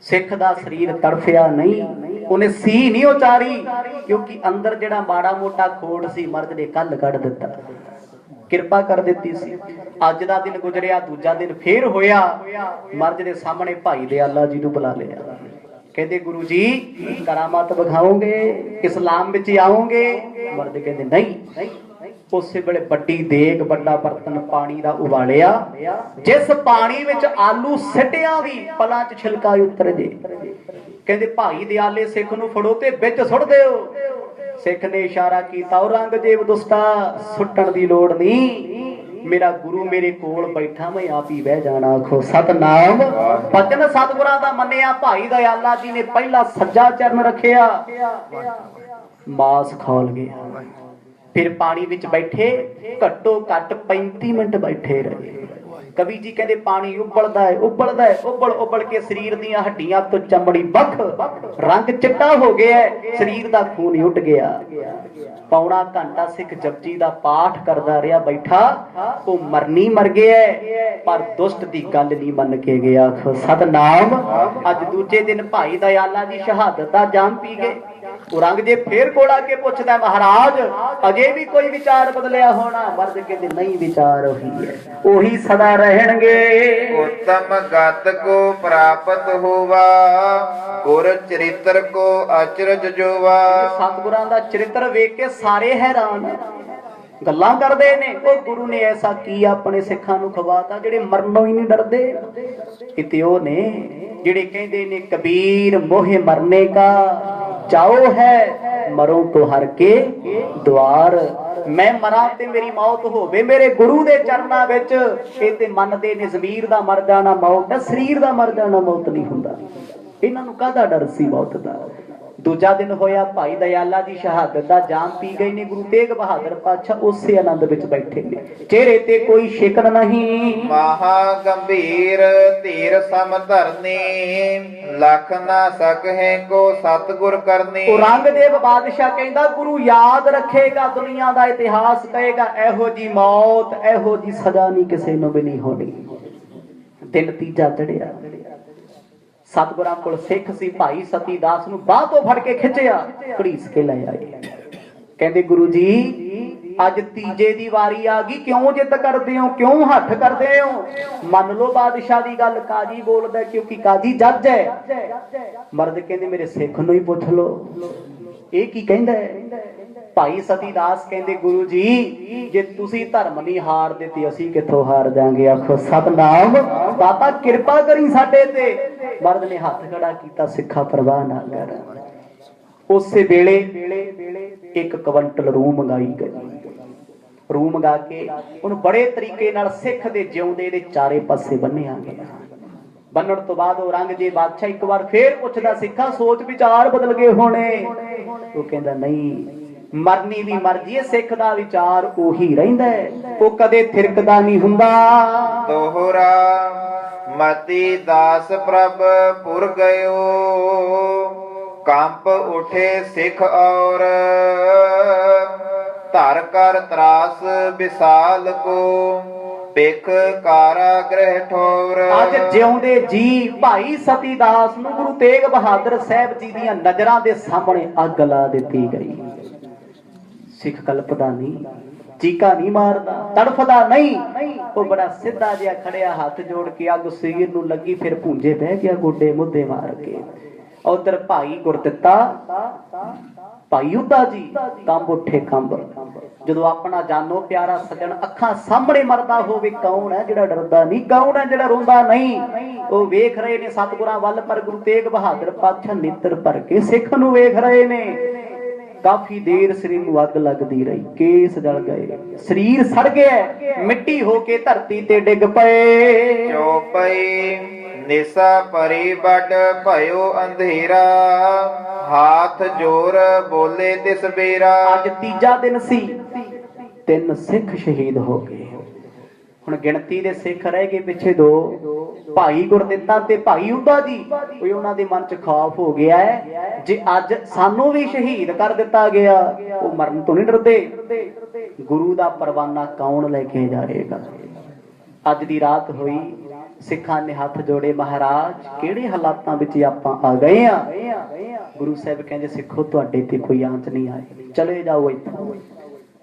सिख दा शरीर तड़फिया नहीं, उन्हें सी नहीं उचारी, क्योंकि अंदर जेड़ा माड़ा मोटा खोड़ सी मर्द ने कल कढ़ दिता, किरपा कर दी सी। अज दा दिन गुजरिया, दूजा दिन फिर होया, मर्ज दे सामने भाई दयाला जी नूं बुला लिया। कहते गुरु जी करामात विखाओगे, इस्लाम विच आओगे? मर्द कहते नहीं। उस वेले बड़ी देग बड़ा बर्तन पानी दा उबालिया, जिस पानी विच आलू सिटिया भी पलां च छिलका उतर जे। कहते भाई दयाले सिख नूं फड़ो ते विच सुट दिओ। सिख ने इशारा किया, औरंगजेब दुष्टा सुटण दी लोड़ नहीं, मेरा गुरु मेरे कोल बैठा, मैं आप ही बह जाना। आखो सतनाम। बचन सतगुरां दा मन्निया भाई दयाला जी ने पहला सज्जा चरण रखिया, मास खौल गया। फिर पानी विच बैठे, घट्टो घट 35 मिनट बैठे रहे। कवि जी कहते पानी उबलदा है, उबलदा है, उबल उबल के शरीर दीयां हड्डियां तो चमड़ी बख, रंग चिट्टा हो गया, शरीर दा खून उठ गया। पौना घंटा सिख जपजी दा पाठ करदा रहा बैठा, वो मरनी मर गया, पर दुष्ट दी गल नहीं मन के गया। सतनाम। अज दूजे दिन भाई दयाला जी शहादत दा जाम पी गए। औरंगजेब फिर कोल आके पुछदा, महाराज अजे भी कोई विचार बदलिया होना? मर्द कहते नहीं, विचार वही है, वही सदा रहणगे। उत्तम गत को प्राप्त होवा, गुर चरित्र को अचरज जोवा। सतगुरां दा चरित्र वेख के सारे हैरान। ਗੱਲਾਂ ਕਰਦੇ ਨੇ। ਉਹ ਗੁਰੂ ਨੇ ਐਸਾ ਕੀ ਆਪਣੇ ਸਿੱਖਾਂ ਨੂੰ ਖਵਾਤਾ ਜਿਹੜੇ ਮਰਨੋਂ ਹੀ ਨਹੀਂ ਡਰਦੇ। ਕਿਤੇ ਉਹ ਨੇ ਜਿਹੜੇ ਕਹਿੰਦੇ ਨੇ ਕਬੀਰ ਮੋਹਿ ਮਰਨੇ ਕਾ ਚਾਓ ਹੈ, ਮਰੋ ਤੋਂ ਹਰ ਕੇ ਦੁਆਰ। ਮੈਂ ਮਰਾਂ ਤੇ ਮੇਰੀ ਮੌਤ ਹੋਵੇ ਮੇਰੇ ਗੁਰੂ ਦੇ ਚਰਨਾਂ ਵਿੱਚ। ਇਹ ਤੇ ਮੰਨਦੇ ਨੇ ਜ਼ਮੀਰ ਦਾ ਮਰ ਜਾਣਾ ਮੌਤ ਹੈ, ਸਰੀਰ ਦਾ ਮਰ ਜਾਣਾ ਮੌਤ ਨਹੀਂ ਹੁੰਦਾ। ਇਹਨਾਂ ਨੂੰ ਕਾਹਦਾ ਡਰ ਸੀ ਮੌਤ ਦਾ। ਦੂਜਾ ਦਿਨ ਹੋਇਆ, ਭਾਈ ਦਇਆਲਾ ਜੀ ਸ਼ਹਾਦਤ ਦਾ ਜਾਮ ਪੀ ਗਏ ਨੇ। ਗੁਰੂ ਤੇਗ ਬਹਾਦਰ ਪਾਤਸ਼ਾਹ ਉਸੇ ਆਨੰਦ ਵਿੱਚ ਬੈਠੇ ਨੇ, ਚਿਹਰੇ ਤੇ ਕੋਈ ਸ਼ਿਕਨ ਨਹੀਂ। ਮਹਾ ਗੰਭੀਰ ਧੀਰ ਸਮ ਧਰਨੀ, ਲਖ ਨਾ ਸਕਹਿ ਕੋ ਸਤਿਗੁਰ ਕਰਨੀ। ਔਰੰਗਜ਼ੇਬ ਬਾਦਸ਼ਾਹ ਕਹਿੰਦਾ ਗੁਰੂ ਯਾਦ ਰੱਖੇਗਾ, ਦੁਨੀਆ ਦਾ ਇਤਿਹਾਸ ਕਹੇਗਾ ਇਹੋ ਜੀ ਮੌਤ, ਇਹੋ ਜੀ ਸਜ਼ਾ ਨਹੀਂ ਕਿਸੇ ਨੂੰ ਵੀ ਨਹੀਂ ਹੋਣੀ। ਦਿਨ ਤੀਜਾ ਚੜਿਆ, ਸਤਿਗੁਰਾਂ ਕੋਲ ਸਿੱਖ ਸੀ, ਭਾਈ ਸਤੀ ਦਾਸ ਨੂੰ ਬਾਹ ਤੋਂ ਫੜ ਕੇ ਖਿੱਚਿਆ, ਘੜੀਸ ਕੇ ਲੈ ਆਏ। ਕਹਿੰਦੇ ਗੁਰੂ ਜੀ ਅੱਜ ਤੀਜੇ ਦੀ ਵਾਰੀ ਆ ਗਈ, ਕਿਉਂ ਜਿੱਦ ਕਰਦੇ ਹੋ, ਕਿਉਂ ਹੱਠ ਕਰਦੇ ਹੋ? ਮੰਨ ਲਓ ਬਾਦਸ਼ਾਹ ਦੀ ਗੱਲ, ਕਾਜੀ ਬੋਲਦਾ ਕਿਉਂਕਿ ਕਾਜੀ ਜੱਜ ਹੈ। ਮਰਦ ਕਹਿੰਦੇ ਮੇਰੇ ਸਿੱਖ ਨੂੰ ਹੀ ਪੁੱਛ ਲਓ ਇਹ ਕੀ ਕਹਿੰਦਾ ਹੈ। ਭਾਈ ਸਤੀ ਦਾਸ ਕਹਿੰਦੇ ਗੁਰੂ ਜੀ ਜੇ ਤੁਸੀਂ ਧਰਮ ਨਹੀਂ ਹਾਰਦੇ ਤੇ ਅਸੀਂ ਕਿੱਥੋਂ ਹਾਰ ਜਾਾਂਗੇ। ਆਖੋ ਸਤਨਾਮ, ਦਾਤਾ ਕਿਰਪਾ ਕਰੀ ਸਾਡੇ ਤੇ। ਮਰਦ ਨੇ ਹੱਥ ਖੜਾ ਕੀਤਾ, ਸਿੱਖਾ ਪਰਵਾਹ ਨਾ ਕਰ। ਉਸੇ ਵੇਲੇ 1 ਕੁਇੰਟਲ ਰੂਹ ਮੰਗਾਈ ਗਈ। ਰੂਹ ਮੰਗਾ ਕੇ ਉਹਨੂੰ ਬੜੇ ਤਰੀਕੇ ਨਾਲ ਸਿੱਖ ਦੇ ਜਿਉਂਦੇ ਦੇ ਚਾਰੇ ਪਾਸੇ ਬੰਨਿਆ ਗਿਆ। ਬੰਨਣ ਤੋਂ ਬਾਅਦ ਔਰੰਗਜ਼ੇਬ ਬਾਦਸ਼ਾਹ ਇੱਕ ਵਾਰ ਫੇਰ ਪੁੱਛਦਾ, ਸਿੱਖਾਂ ਸੋਚ ਵਿਚਾਰ ਬਦਲ ਗਏ ਹੋਣੇ। ਉਹ ਕਹਿੰਦਾ ਨਹੀਂ, ਮਰਨੀ ਦੀ ਮਰਜ਼ੀ ਹੈ, ਸਿੱਖ ਦਾ ਵਿਚਾਰ ਉਹੀ ਰਹਿੰਦਾ ਹੈ, ਉਹ ਕਦੇ ਥਿਰਕਦਾ ਨਹੀਂ ਹੁੰਦਾ। ਦੋਹਰਾ ਮਤੀ ਦਾਸ ਪ੍ਰਭ ਪੁਰ ਗਇਓ, ਕੰਪ ਉਠੇ ਸਿੱਖ ਔਰ ਧਰ ਕਰ ਤਰਾਸ ਵਿਸਾਲ ਕੋ, ਬਿਖ ਕਾਰਾ ਗ੍ਰਹਿ ਠੋਰ। ਅੱਜ ਜਿਉਂਦੇ ਜੀ ਭਾਈ ਸਤੀ ਦਾਸ ਨੂੰ ਗੁਰੂ ਤੇਗ ਬਹਾਦਰ ਸਾਹਿਬ ਜੀ ਦੀਆਂ ਨਜ਼ਰਾਂ ਦੇ ਸਾਹਮਣੇ ਅੱਗ ਲਾ ਦਿੱਤੀ ਗਈ। ਸਿੱਖ ਕਲਪਦਾ ਨਹੀਂ, ਚੀਕਾ ਨਹੀਂ ਮਾਰਦਾ, ਤੜਫਦਾ ਨਹੀਂ। ਉਹ ਬੜਾ ਸਿੱਧਾ ਜਿਹਾ ਖੜਿਆ, ਹੱਥ ਜੋੜ ਕੇ ਅੱਗ ਸਰੀਰ ਨੂੰ ਲੱਗੀ, ਫਿਰ ਭੁੰਜੇ ਬਹਿ ਗਿਆ ਗੋਡੇ ਮੁੱਦੇ ਮਾਰ ਕੇ। ਉਧਰ ਭਾਈ ਗੁਰਦਿੱਤਾ, ਭਾਈ ਉਦਾ ਜੀ ਕੰਬ ਉੱਠੇ ਕੰਬ। ਜਦੋਂ ਆਪਣਾ ਜਾਨੋ ਪਿਆਰਾ ਸੱਜਣ ਅੱਖਾਂ ਸਾਹਮਣੇ ਮਰਦਾ ਹੋਵੇ, ਕੌਣ ਹੈ ਜਿਹੜਾ ਡਰਦਾ ਨਹੀਂ, ਕੌਣ ਹੈ ਜਿਹੜਾ ਰੋਂਦਾ ਨਹੀਂ। ਉਹ ਵੇਖ ਰਹੇ ਨੇ ਸਤਿਗੁਰਾਂ ਵੱਲ, ਪਰ ਗੁਰੂ ਤੇਗ ਬਹਾਦਰ ਪਾਤਸ਼ਾਹ ਨੇਤਰ ਭਰ ਕੇ ਸਿੱਖ ਨੂੰ ਵੇਖ ਰਹੇ ਨੇ। ਕਾਫੀ ਦੇਰ ਸਰੀਰ ਨੂੰ ਅੱਗ ਲੱਗਦੀ ਰਹੀ, ਕੇਸ ਜਲ ਗਏ, ਸਰੀਰ ਸੜ ਗਿਆ, ਮਿੱਟੀ ਹੋ ਕੇ ਧਰਤੀ ਤੇ ਡਿੱਗ ਪਏ। ਚੌਪਈ ਨਿਸਾ ਪਰੀ ਵੱਡ ਭਇਓ ਅੰਧੇਰਾ, ਹਾਥ ਜੋਰ ਬੋਲੇ ਤਿਸ ਬੇਰਾ। ਅੱਜ ਤੀਜਾ ਦਿਨ ਸੀ, 3 ਸਿੱਖ ਸ਼ਹੀਦ ਹੋ ਗਏ। ਹੁਣ ਗਿਣਤੀ ਦੇ ਸਿੱਖ ਰਹਿ ਗਏ ਪਿੱਛੇ 2, ਭਾਈ ਗੁਰਦਿੱਤਾ ਤੇ ਭਾਈ ਉਦਾ ਜੀ। ਕੋਈ ਉਹਨਾਂ ਦੇ ਮਨ ਚ ਖੌਫ ਹੋ ਗਿਆ ਹੈ, ਜੇ ਅੱਜ ਸਾਨੂੰ ਵੀ ਸ਼ਹੀਦ ਕਰ ਦਿੱਤਾ ਗਿਆ, ਉਹ ਮਰਨ ਤੋਂ ਨਹੀਂ ਡਰਦੇ, ਗੁਰੂ ਦਾ ਪਰਵਾਨਾ ਕੌਣ ਲੈ ਕੇ ਜਾਏਗਾ। ਅੱਜ ਦੀ ਰਾਤ ਹੋਈ, ਸਿੱਖਾਂ ਨੇ ਹੱਥ ਜੋੜੇ, ਮਹਾਰਾਜ ਕਿਹੜੇ ਹਾਲਾਤਾਂ ਵਿੱਚ ਆਪਾਂ ਆ ਗਏ ਆ। ਗੁਰੂ ਸਾਹਿਬ ਕਹਿੰਦੇ ਸਿੱਖੋ ਤੁਹਾਡੇ ਤੇ ਕੋਈ ਆਂਚ ਨਹੀਂ ਆਏ, ਚਲੇ ਜਾਓ ਇੱਥੋਂ।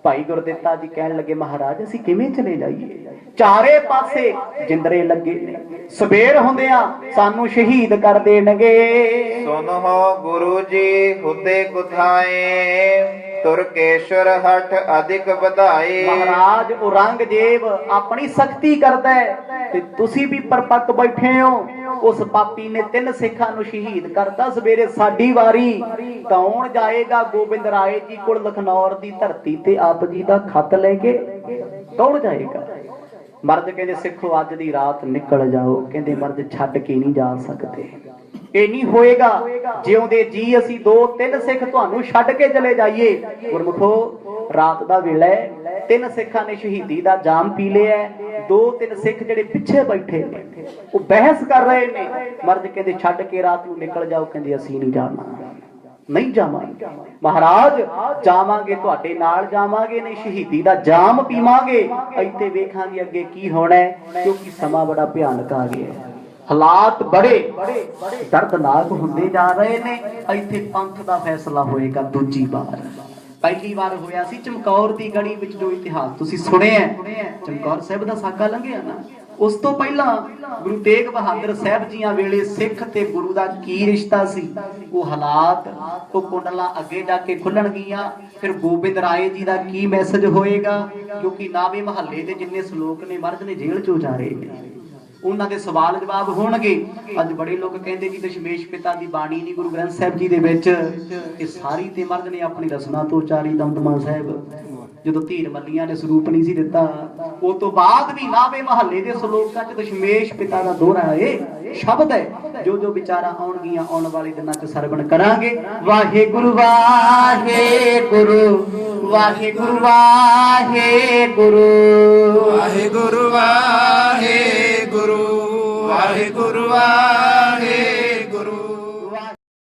ਭਾਈ ਗੁਰਦਿੱਤਾ ਜੀ ਕਹਿਣ ਲੱਗੇ ਮਹਾਰਾਜ ਅਸੀਂ ਕਿਵੇਂ ਚਲੇ ਜਾਈਏ, ਚਾਰੇ ਪਾਸੇ ਜਿੰਦਰੇ ਲੱਗੇ ਨੇ, ਸਵੇਰ ਹੁੰਦਿਆਂ ਸਾਨੂੰ ਸ਼ਹੀਦ ਕਰ ਦੇਣਗੇ। ਸੁਨੋ ਗੁਰੂ ਜੀ ਹੁਦੇ ਕੁਥਾਏ, ਤੁਰਕੇਸ਼ਵਰ ਹਠ ਅਧਿਕ ਵਧਾਏ। ਮਹਾਰਾਜ ਔਰੰਗਜ਼ੇਬ ਆਪਣੀ ਸਖਤੀ ਕਰਦਾ ਹੈ ਤੇ ਤੁਸੀਂ ਵੀ ਪਰਪੱਕ ਬੈਠੇ ਹੋ। ਉਸ ਪਾਪੀ ਨੇ 3 ਸਿੱਖਾਂ ਨੂੰ ਸ਼ਹੀਦ ਕਰਤਾ, ਸਵੇਰੇ ਸਾਡੀ ਵਾਰੀ। ਕੌਣ ਜਾਏਗਾ ਗੋਬਿੰਦ ਰਾਏ ਜੀ ਕੋਲ ਲਖਨੌਰ ਦੀ ਧਰਤੀ ਤੇ ਆਪ ਜੀ ਦਾ ਖੱਤ ਲੈ ਕੇ, ਕੌਣ ਜਾਏਗਾ? ਮਰਦ ਕਹਿੰਦੇ ਸਿੱਖੋ ਅੱਜ ਦੀ ਰਾਤ ਨਿਕਲ ਜਾਓ। ਕਹਿੰਦੇ ਮਰਦ ਛੱਡ ਕੇ ਨਹੀਂ ਜਾ ਸਕਦੇ, ਇਹ ਨਹੀਂ ਹੋਏਗਾ। ਜਿਉਂਦੇ ਜੀ ਅਸੀਂ 2-3 ਸਿੱਖ ਤੁਹਾਨੂੰ ਛੱਡ ਕੇ ਚਲੇ ਜਾਈਏ। ਗੁਰਮੁਖੋ ਰਾਤ ਦਾ ਵੇਲਾ ਹੈ, 3 ਸਿੱਖਾਂ ਨੇ ਸ਼ਹੀਦੀ ਦਾ ਜਾਮ ਪੀ ਲਿਆ। 2-3 ਸਿੱਖ ਜਿਹੜੇ ਪਿੱਛੇ ਬੈਠੇ ਨੇ ਉਹ ਬਹਿਸ ਕਰ ਰਹੇ ਨੇ। ਮਰਦ ਕਹਿੰਦੇ ਛੱਡ ਕੇ ਰਾਤ ਨੂੰ ਨਿਕਲ ਜਾਓ। ਕਹਿੰਦੇ ਅਸੀਂ ਨਹੀਂ ਜਾਣਾ, ਨਹੀਂ ਜਾਵਾਂਗੇ ਮਹਾਰਾਜ, ਜਾਵਾਂਗੇ ਤੁਹਾਡੇ ਨਾਲ ਜਾਵਾਂਗੇ, ਨਹੀਂ ਸ਼ਹੀਦੀ ਦਾ ਜਾਮ ਪੀਵਾਂਗੇ। ਇੱਥੇ ਵੇਖਾਂਗੇ ਅੱਗੇ ਕੀ ਹੋਣਾ ਹੈ, ਕਿਉਂਕਿ ਸਮਾਂ ਬੜਾ ਭਿਆਨਕ ਆ ਗਿਆ ਹੈ। ਹਾਲਾਤ ਬੜੇ ਦਰਦਨਾਕ ਹੁੰਦੇ ਜਾ ਰਹੇ ਨੇ। ਇੱਥੇ ਪੰਥ ਦਾ ਫੈਸਲਾ ਹੋਏਗਾ ਦੂਜੀ ਵਾਰ। ਪਹਿਲੀ ਵਾਰ ਹੋਇਆ ਸੀ ਚਮਕੌਰ ਦੀ ਗੜੀ ਵਿੱਚ, ਜੋ ਇਤਿਹਾਸ ਤੁਸੀਂ ਸੁਣਿਆ, ਚਮਕੌਰ ਸਾਹਿਬ ਦਾ ਸਾਕਾ ਲੰਘਿਆ ਨਾ, ਉਸ ਤੋਂ ਪਹਿਲਾਂ ਗੁਰੂ ਤੇਗ ਬਹਾਦਰ ਸਾਹਿਬ ਜੀਆਂ ਵੇਲੇ ਸਿੱਖ ਤੇ ਗੁਰੂ ਦਾ ਕੀ ਰਿਸ਼ਤਾ ਸੀ, ਉਹ ਹਾਲਾਤ, ਉਹ ਕੁੰਡਲਾਂ ਅੱਗੇ ਜਾ ਕੇ ਖੁੱਲਣਗੀਆਂ। ਫਿਰ ਗੋਬਿੰਦ ਰਾਏ ਜੀ ਦਾ ਕੀ ਮੈਸੇਜ ਹੋਏਗਾ, ਕਿਉਂਕਿ ਨਾਵੇ ਮਹੱਲੇ ਦੇ ਜਿੰਨੇ ਸ਼ਲੋਕ ਨੇ ਮਹਾਰਾਜ ਨੇ ਜੇਲ੍ਹ ਚੋਂ ਉਤਾਰੇ ਨੇ, ਉਹਨਾਂ ਦੇ ਸਵਾਲ ਜਵਾਬ ਹੋਣਗੇ। ਅੱਜ ਬੜੇ ਲੋਕ ਕਹਿੰਦੇ ਕਿ ਦਸ਼ਮੇਸ਼ ਪਿਤਾ ਦੀ ਬਾਣੀ ਨਹੀਂ ਗੁਰੂ ਗ੍ਰੰਥ ਸਾਹਿਬ ਜੀ ਦੇ ਵਿੱਚ, ਇਹ ਸਾਰੀ ਤੇ ਮਹਾਰਾਜ ਨੇ ਆਪਣੀ ਰਸਨਾ ਤੋਂ ਉਚਾਰੀ। ਦਮਦਮਾ ਸਾਹਿਬ ਜਦੋਂ ਧੀਰ ਮੱਲੀਆਂ ਨੇ ਸਰੂਪ ਨਹੀਂ ਸੀ ਦਿੱਤਾ, ਉਹ ਤੋਂ ਬਾਅਦ ਵੀ ਨਾਵੇ ਮਹੱਲੇ ਦੇ ਸ਼ਲੋਕਾਂ 'ਚ ਦਸ਼ਮੇਸ਼ ਪਿਤਾ ਦਾ ਦੋਹਰਾ ਇਹ ਸ਼ਬਦ ਹੈ। ਜੋ ਜੋ ਵਿਚਾਰਾਂ ਆਉਣਗੀਆਂ ਆਉਣ ਵਾਲੇ ਦਿਨਾਂ 'ਚ ਸਰਵਣ ਕਰਾਂਗੇ। ਵਾਹਿਗੁਰੂ ਵਾਹਿਗੁਰੂ ਵਾਹਿਗੁਰੂ ਵਾਹਿਗੁਰੂ ਵਾਹਿਗੁਰੂ ਵਾਹਿਗੁਰੂ ਵਾਹਿਗੁਰੂ ਵਾਹਿਗੁਰੂ